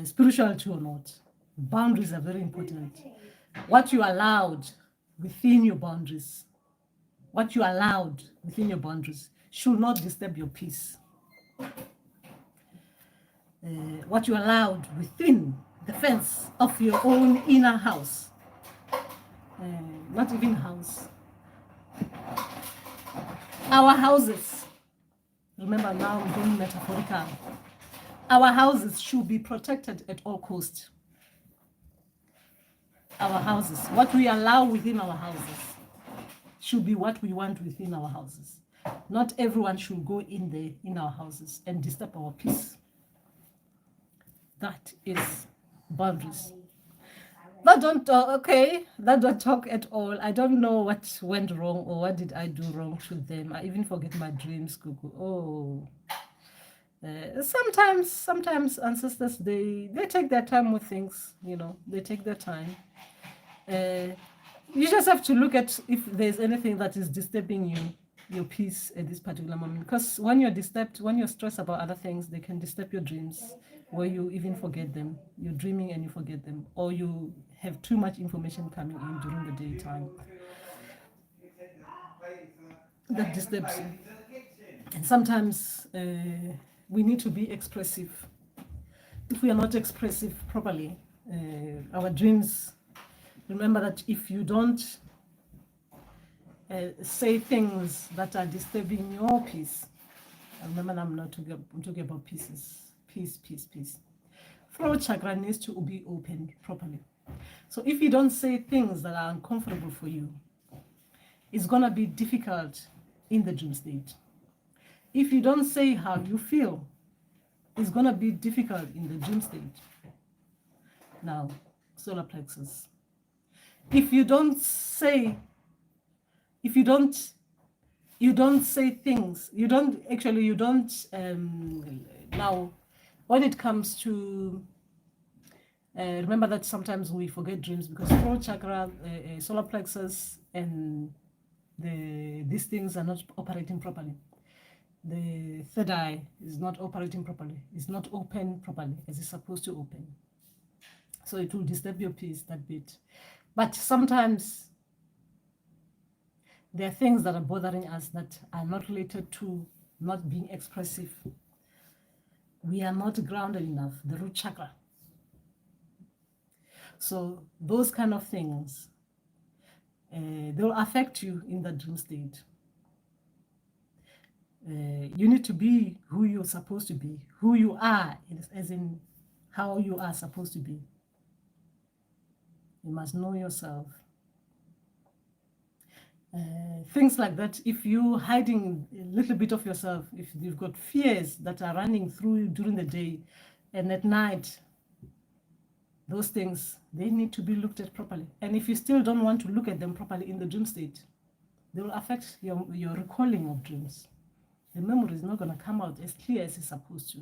[SPEAKER 1] spirituality or not. Boundaries are very important. What you allowed within your boundaries, should not disturb your peace. What you allowed within the fence of your own inner house, not even house, our houses. Remember, now I'm going metaphorical. Our houses should be protected at all costs. Our houses, what we allow within our houses, should be what we want within our houses. Not everyone should go in our houses and disturb our peace. That is boundaries. That don't talk at all. I don't know what went wrong or what did I do wrong to them. I even forget my dreams, Cuckoo. Oh. Sometimes ancestors, they take their time with things, they take their time. You just have to look at if there's anything that is disturbing your peace at this particular moment. Because when you're disturbed, when you're stressed about other things, they can disturb your dreams, where you even forget them. You're dreaming and you forget them, or you have too much information coming in during the daytime that disturbs you. And sometimes we need to be expressive. If we are not expressive properly, our dreams, remember that if you don't say things that are disturbing your peace, remember I'm not talking about pieces. Peace. Throat chakra needs to be opened properly. So if you don't say things that are uncomfortable for you, it's going to be difficult in the dream state. If you don't say how you feel, it's going to be difficult in the dream state. Now, solar plexus. If you don't say things, now, when it comes to, remember that sometimes we forget dreams because throat chakra, solar plexus, and these things are not operating properly. The third eye is not operating properly. It's not open properly as it's supposed to open. So it will disturb your peace that bit. But sometimes there are things that are bothering us that are not related to not being expressive. We are not grounded enough, the root chakra. So those kind of things, they'll affect you in the dream state. You need to be who you're supposed to be, who you are, as in how you are supposed to be. You must know yourself. Things like that, if you're hiding a little bit of yourself, if you've got fears that are running through you during the day and at night, those things, they need to be looked at properly. And if you still don't want to look at them properly in the dream state, they will affect your recalling of dreams. The memory is not going to come out as clear as it's supposed to,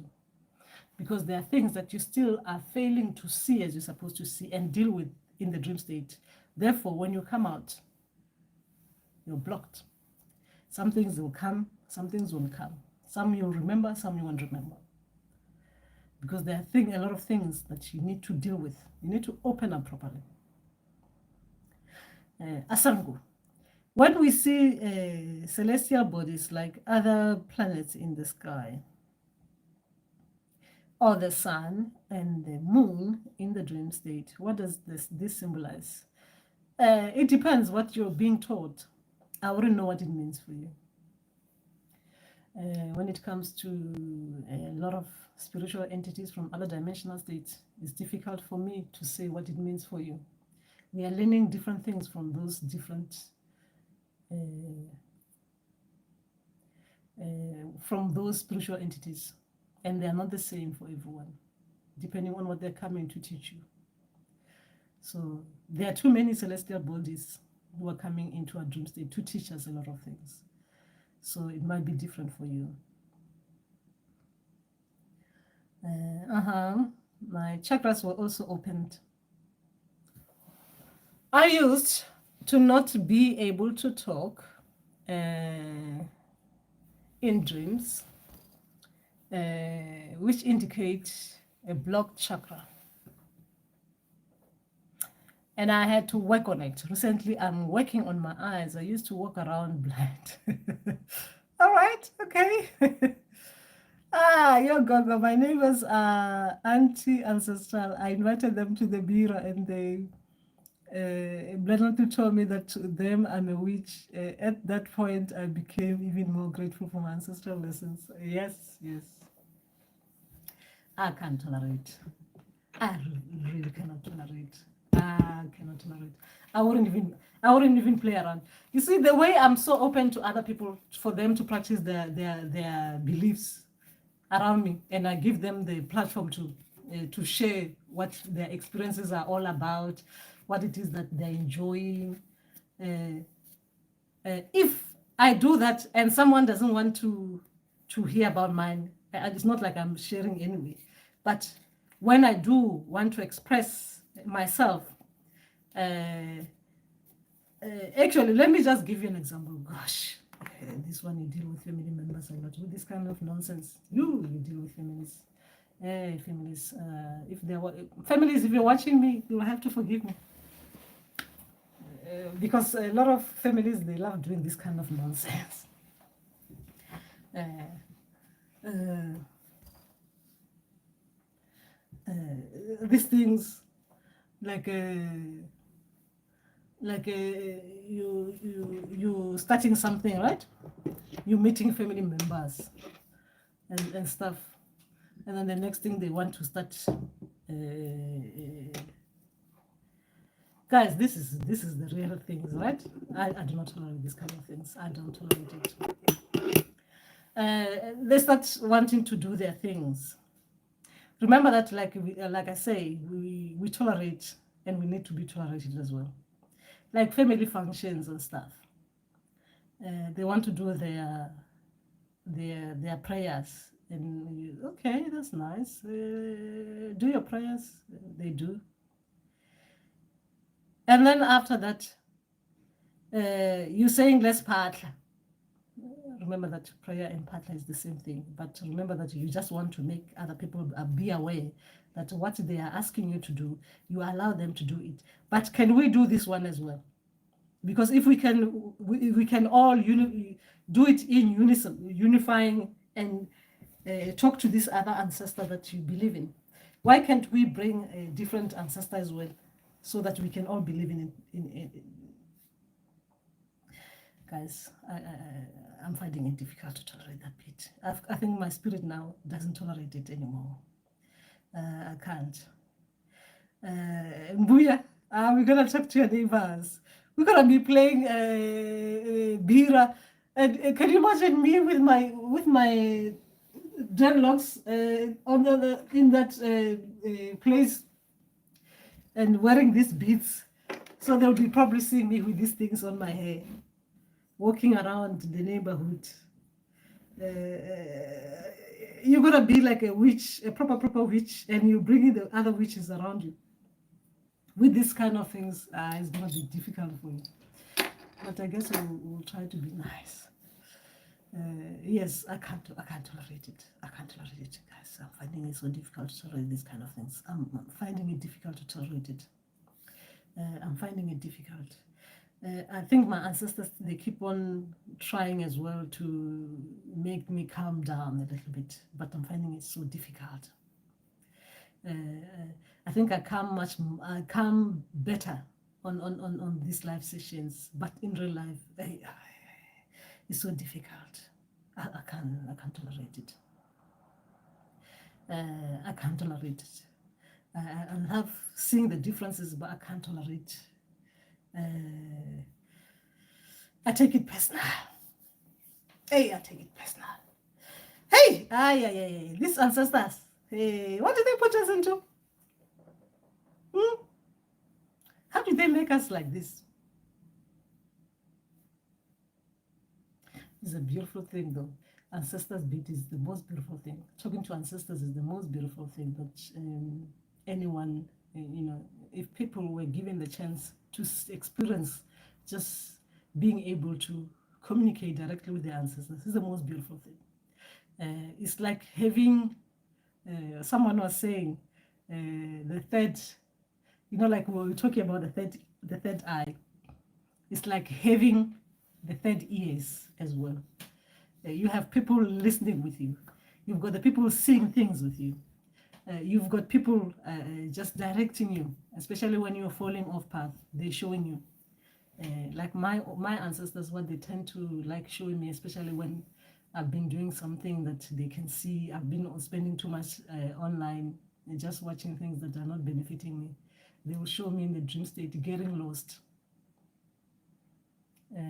[SPEAKER 1] because there are things that you still are failing to see as you're supposed to see and deal with in the dream state. Therefore, when you come out, you're blocked. Some things will come, some things won't come. Some you'll remember, some you won't remember. Because there are a lot of things that you need to deal with. You need to open up properly. Asangu. When we see celestial bodies like other planets in the sky, or the sun and the moon in the dream state, what does this symbolize? It depends what you're being taught. I wouldn't know what it means for you. When it comes to a lot of spiritual entities from other dimensional states, it's difficult for me to say what it means for you. We are learning different things from those different spiritual entities, and they are not the same for everyone, depending on what they're coming to teach you. So there are too many celestial bodies who are coming into our dream state to teach us a lot of things. So it might be different for you. My chakras were also opened. I used to not be able to talk in dreams, which indicates a blocked chakra. And I had to work on it. Recently, I'm working on my eyes. I used to walk around blind. All right, okay. Yo, Gogo, my neighbors are Ancestral. I invited them to the Bira, and they blatantly told me that to them I'm a witch. At that point, I became even more grateful for my ancestral lessons. Yes. I can't tolerate. I really cannot tolerate. I cannot tolerate. I wouldn't even play around. You see, the way I'm so open to other people for them to practice their beliefs around me, and I give them the platform to share what their experiences are all about, what it is that they're enjoying. If I do that and someone doesn't want to hear about mine, it's not like I'm sharing anyway. But when I do want to express myself, actually, let me just give you an example. Gosh, this one, you deal with family members a lot with this kind of nonsense. You deal with families. Families, if you're watching me, you will have to forgive me. Because a lot of families, they love doing this kind of nonsense. These things, like you starting something, right? You meeting family members and stuff, and then the next thing they want to start. Guys, this is the real things, right? I do not tolerate these kind of things. I don't tolerate it. They start wanting to do their things. Remember that, like I say, we tolerate, and we need to be tolerated as well. Like family functions and stuff. They want to do their prayers, and okay, that's nice. Do your prayers. They do. And then after that, you're saying let's partner. Remember that prayer and partner is the same thing. But remember that you just want to make other people be aware that what they are asking you to do, you allow them to do it. But can we do this one as well? Because if we can all do it in unison, unifying, and talk to this other ancestor that you believe in. Why can't we bring a different ancestor as well, so that we can all believe in it? Guys, I'm finding it difficult to tolerate that bit. I think my spirit now doesn't tolerate it anymore. I can't. Mbuya, we're gonna talk to your neighbors. We're gonna be playing Bira, and can you imagine me with my dreadlocks in that place, and wearing these beads? So they'll be probably seeing me with these things on my hair, walking around the neighborhood. You're gonna be like a witch, a proper witch, and you bring in the other witches around you. With this kind of things, it's gonna be difficult for you. But I guess we'll try to be nice. Yes, I can't tolerate it. I can't tolerate it, guys. I'm finding it so difficult to tolerate these kind of things. I'm finding it difficult to tolerate it. I'm finding it difficult. I think my ancestors, they keep on trying as well to make me calm down a little bit, but I'm finding it so difficult. I think I calm better on these live sessions, but in real life, it's so difficult. I can't tolerate it. I can't tolerate it. I love seeing the differences, but I can't tolerate. I take it personal. Hey, I take it personal. Hey, these ancestors. Hey, what did they put us into? How did they make us like this? It's a beautiful thing, though. Ancestors beat is the most beautiful thing. Talking to ancestors is the most beautiful thing that anyone, if people were given the chance to experience just being able to communicate directly with their ancestors, is the most beautiful thing. It's like having, someone was saying, the third, like we were talking about the third eye. It's like having the third ears as well. You have people listening with you. You've got the people seeing things with you. You've got people just directing you, especially when you're falling off path. They're showing you. Like my ancestors, what they tend to like showing me, especially when I've been doing something that they can see. I've been spending too much online and just watching things that are not benefiting me. They will show me in the dream state getting lost.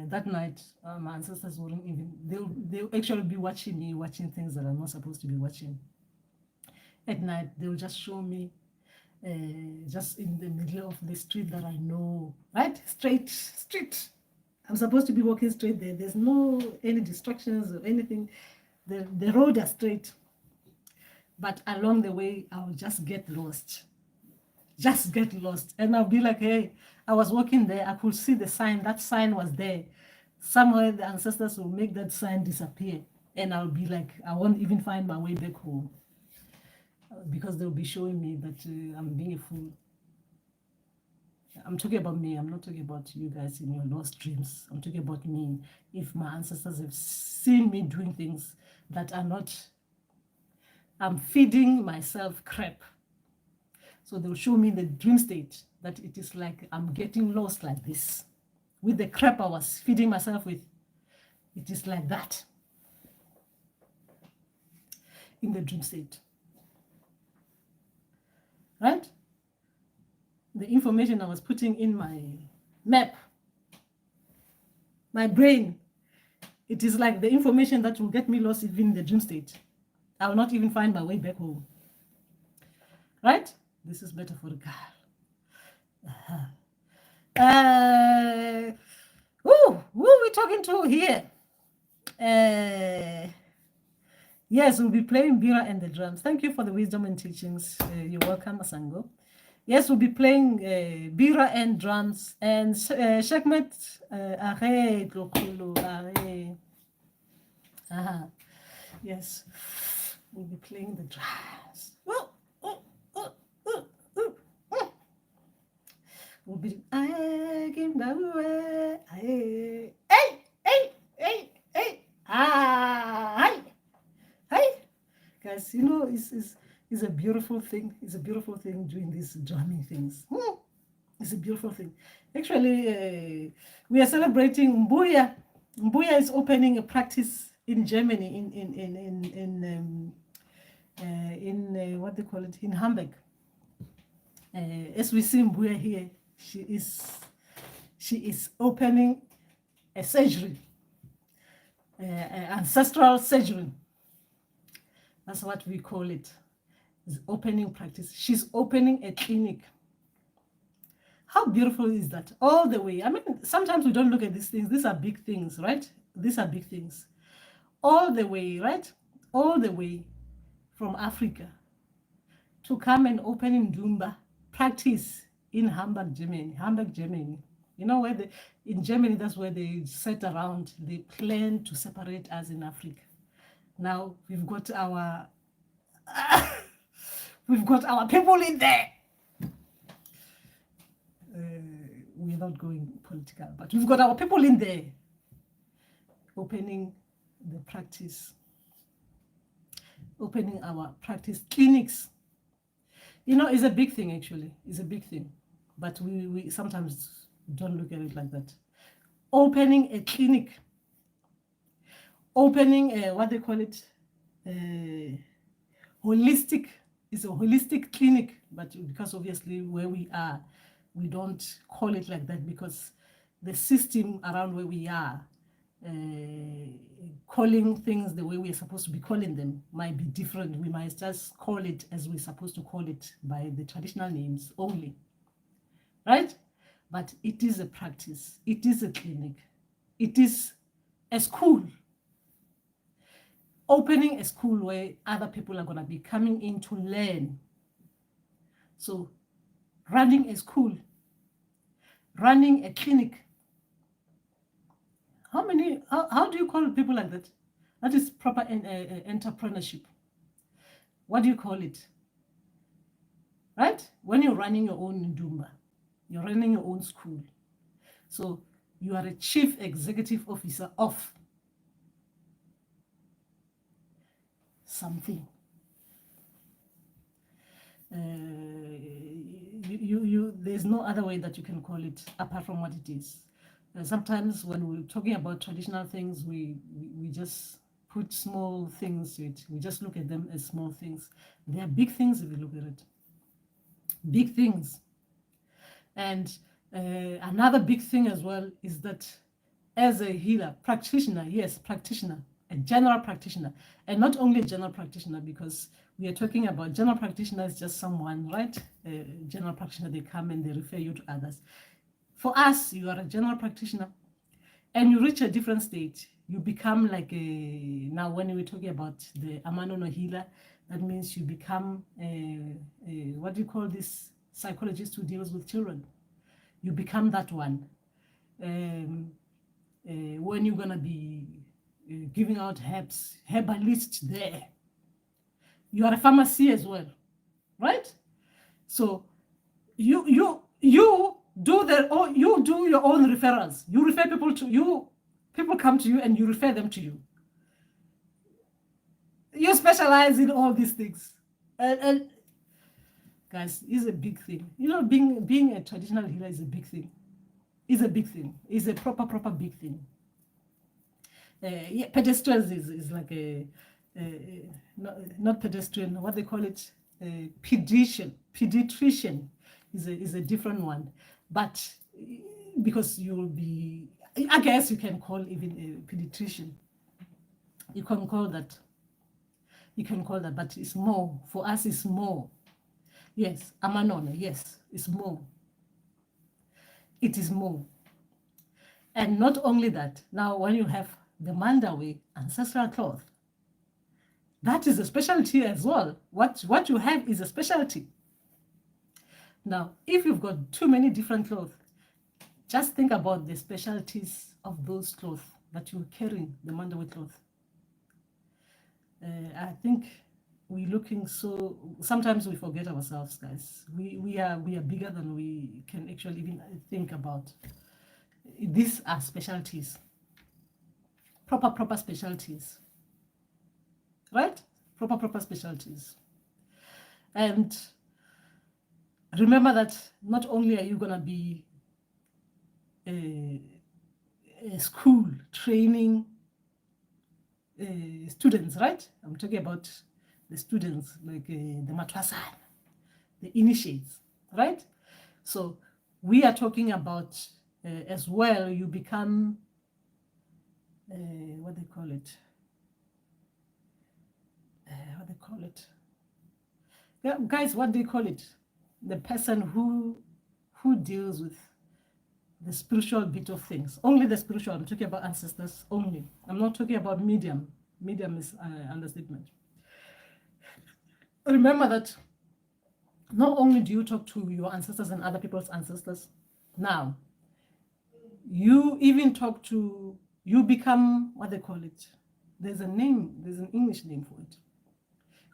[SPEAKER 1] That night, my ancestors wouldn't even, they'll actually be watching me, watching things that I'm not supposed to be watching. At night, they'll just show me just in the middle of the street that I know, right? Straight. I'm supposed to be walking straight there. There's no any distractions or anything. The road is straight. But along the way, I'll just get lost. And I'll be like, hey, I was walking there, I could see the sign, that sign was there. Somewhere the ancestors will make that sign disappear, and I'll be like, I won't even find my way back home because they'll be showing me that I'm being a fool. I'm talking about me. I'm not talking about you guys in your lost dreams. I'm talking about me. If my ancestors have seen me doing things that are not, I'm feeding myself crap. So they'll show me in the dream state that it is like I'm getting lost like this. With the crap I was feeding myself with, it is like that in the dream state. Right? The information I was putting in my map, my brain, it is like the information that will get me lost even in the dream state. I will not even find my way back home. Right? This is better for the girl. Who are we talking to here? Yes, we'll be playing Bira and the drums. Thank you for the wisdom and teachings. You're welcome, Asango. Yes, we'll be playing Bira and drums and Shekmet Are Lokulu Are. Yes, we'll be playing the drums. We'll be guys, it's a beautiful thing. It's a beautiful thing doing these drumming things. It's a beautiful thing. Actually, we are celebrating Mbuya. Mbuya is opening a practice in Germany, in what they call it, in Hamburg. As we see Mbuya here, she is opening a surgery, ancestral surgery. That's what we call it. It's opening practice. She's opening a clinic. How beautiful is that? All the way. I mean, sometimes we don't look at these things. These are big things, right? These are big things. All the way, right? All the way from Africa to come and open in Dumba practice in Hamburg, Germany. You know where in Germany, that's where they sat around, they plan to separate us in Africa. Now we've got our people in there. We're not going political, but we've got our people in there opening the practice, opening our practice clinics. You know, it's a big thing, actually. It's a big thing. But we sometimes don't look at it like that. Opening a clinic, opening what they call it, holistic. It's a holistic clinic, but because obviously where we are, we don't call it like that because the system around where we are, calling things the way we're supposed to be calling them might be different. We might just call it as we're supposed to call it by the traditional names only, right? But it is a practice. It is a clinic. It is a school. Opening a school where other people are going to be coming in to learn. So running a school, running a clinic. How do you call people like that? That is proper entrepreneurship. What do you call it? Right? When you're running your own Ndumba, you're running your own school. So you are a chief executive officer of something. There's no other way that you can call it apart from what it is. Sometimes when we're talking about traditional things, we just put small things to it. We just look at them as small things. They are big things if you look at it. Big things. And another big thing as well is that as a healer, practitioner, yes, practitioner, a general practitioner, and not only a general practitioner, because we are talking about general practitioner is just someone, right? A general practitioner, they come and they refer you to others. For us, you are a general practitioner and you reach a different state. You become like now when we're talking about the Amanono healer, that means you become what do you call this psychologist who deals with children? You become that one. When you're going to be giving out herbs, herbalist there. You are a pharmacy as well, right? So you do your own referrals. You refer people to you. People come to you and you refer them to you. You specialize in all these things, and guys, it's a big thing. You know, being a traditional healer is a big thing. It's a big thing. It's a proper big thing. Yeah, pedestrians is like a not pedestrian. What they call it, pediatrician. Pediatrician is a different one, but because you will be, I guess you can call even a pediatrician. You can call that. You can call that, but it's more for us. It's more. Yes, Amanona. Yes, it's more. It is more. And not only that, now when you have the Mandawi ancestral cloth, that is a specialty as well. What you have is a specialty. Now, if you've got too many different clothes, just think about the specialties of those clothes that you're carrying, the Mandawi cloth. I think we're looking so, sometimes we forget ourselves, guys. We are bigger than we can actually even think about. These are specialties, proper specialties, right? Proper specialties. And remember that not only are you gonna be a school training students, right? I'm talking about the students, like the Matwasan, the initiates, right? So we are talking about as well, you become, what they call it? Yeah, guys, what do you call it? The person who deals with the spiritual bit of things. Only the spiritual. I'm talking about ancestors only. I'm not talking about medium. Medium is understatement. Remember that not only do you talk to your ancestors and other people's ancestors, now You even talk to, you become, what they call it, there's a name, there's an English name for it,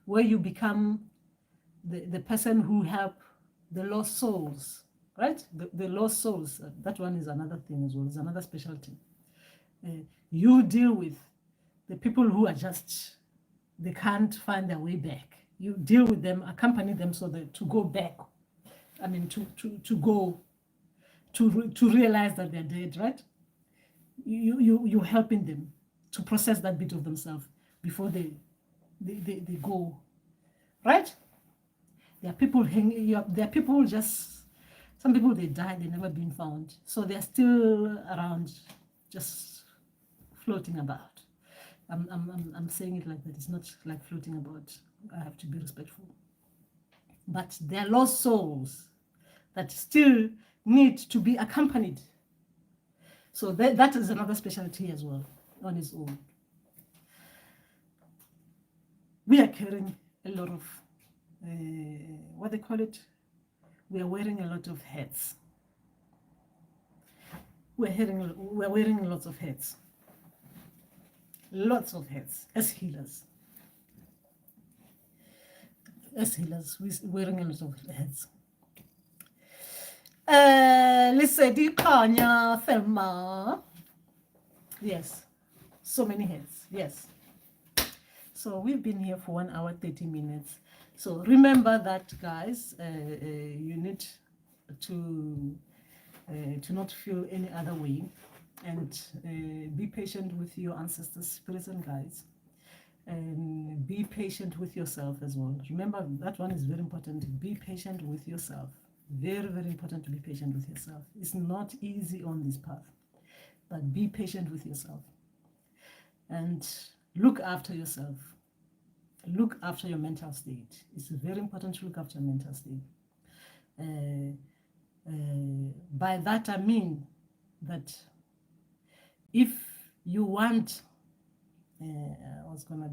[SPEAKER 1] where you become the person who help the lost souls, right? The lost souls, that one is another thing as well, it's another specialty. You deal with the people who are just, they can't find their way back. You deal with them, accompany them so that to go back, I mean, to go, to realize that they're dead, right? You're helping them to process that bit of themselves before they go, right? There are people hanging, there are people just, some people they died, they never been found. So they're still around, just floating about. I'm saying it like that. It's not like floating about. I have to be respectful. But there are lost souls that still need to be accompanied. So that is another specialty as well on its own. We are carrying a lot of, what they call it? We are wearing a lot of hats. We're wearing lots of hats. Lots of hats as healers. As healers, we're wearing a lot of hats. Lesedi Kanya Thelma. Yes, so many hats. Yes. So we've been here for 1 hour 30 minutes. So remember that, guys. You need to not feel any other way, and be patient with your ancestors, spirits, and guides, and be patient with yourself as well. Remember, that one is very important. Be patient with yourself. Very, very important to be patient with yourself. It's not easy on this path, but be patient with yourself and look after yourself. Look after your mental state. It's very important to look after your mental state. By that I mean that if you want, I was gonna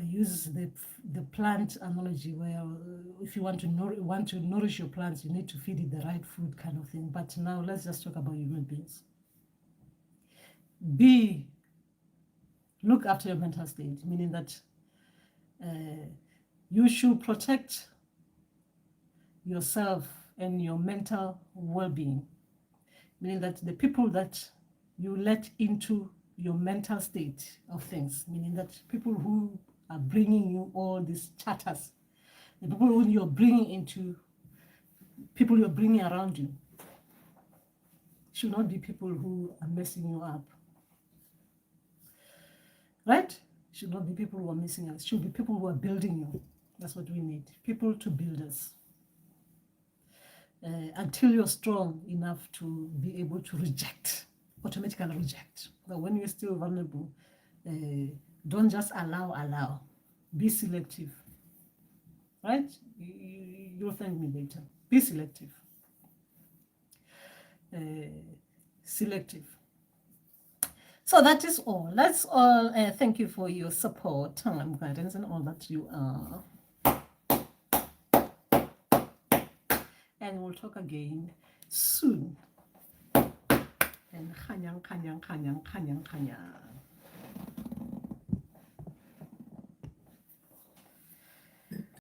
[SPEAKER 1] use the plant analogy, where if you want to nourish your plants, you need to feed it the right food, kind of thing. But now let's just talk about human beings. Look after your mental state, meaning that you should protect yourself and your mental well-being, meaning that the people that you let into your mental state of things, meaning that people who are bringing you all these chatters, the people who you're bringing into, people you're bringing around you, should not be people who are messing you up, right? Should not be people who are messing us. Should be people who are building you. That's what we need. People to build us. Until you're strong enough to be able to automatically reject. But when you're still vulnerable, don't just allow. Be selective, right? You'll thank me later. Be selective. Selective. So that is all. That's all. Thank you for your support, time, guidance, and all that you are. And we'll talk again soon. And kanyang.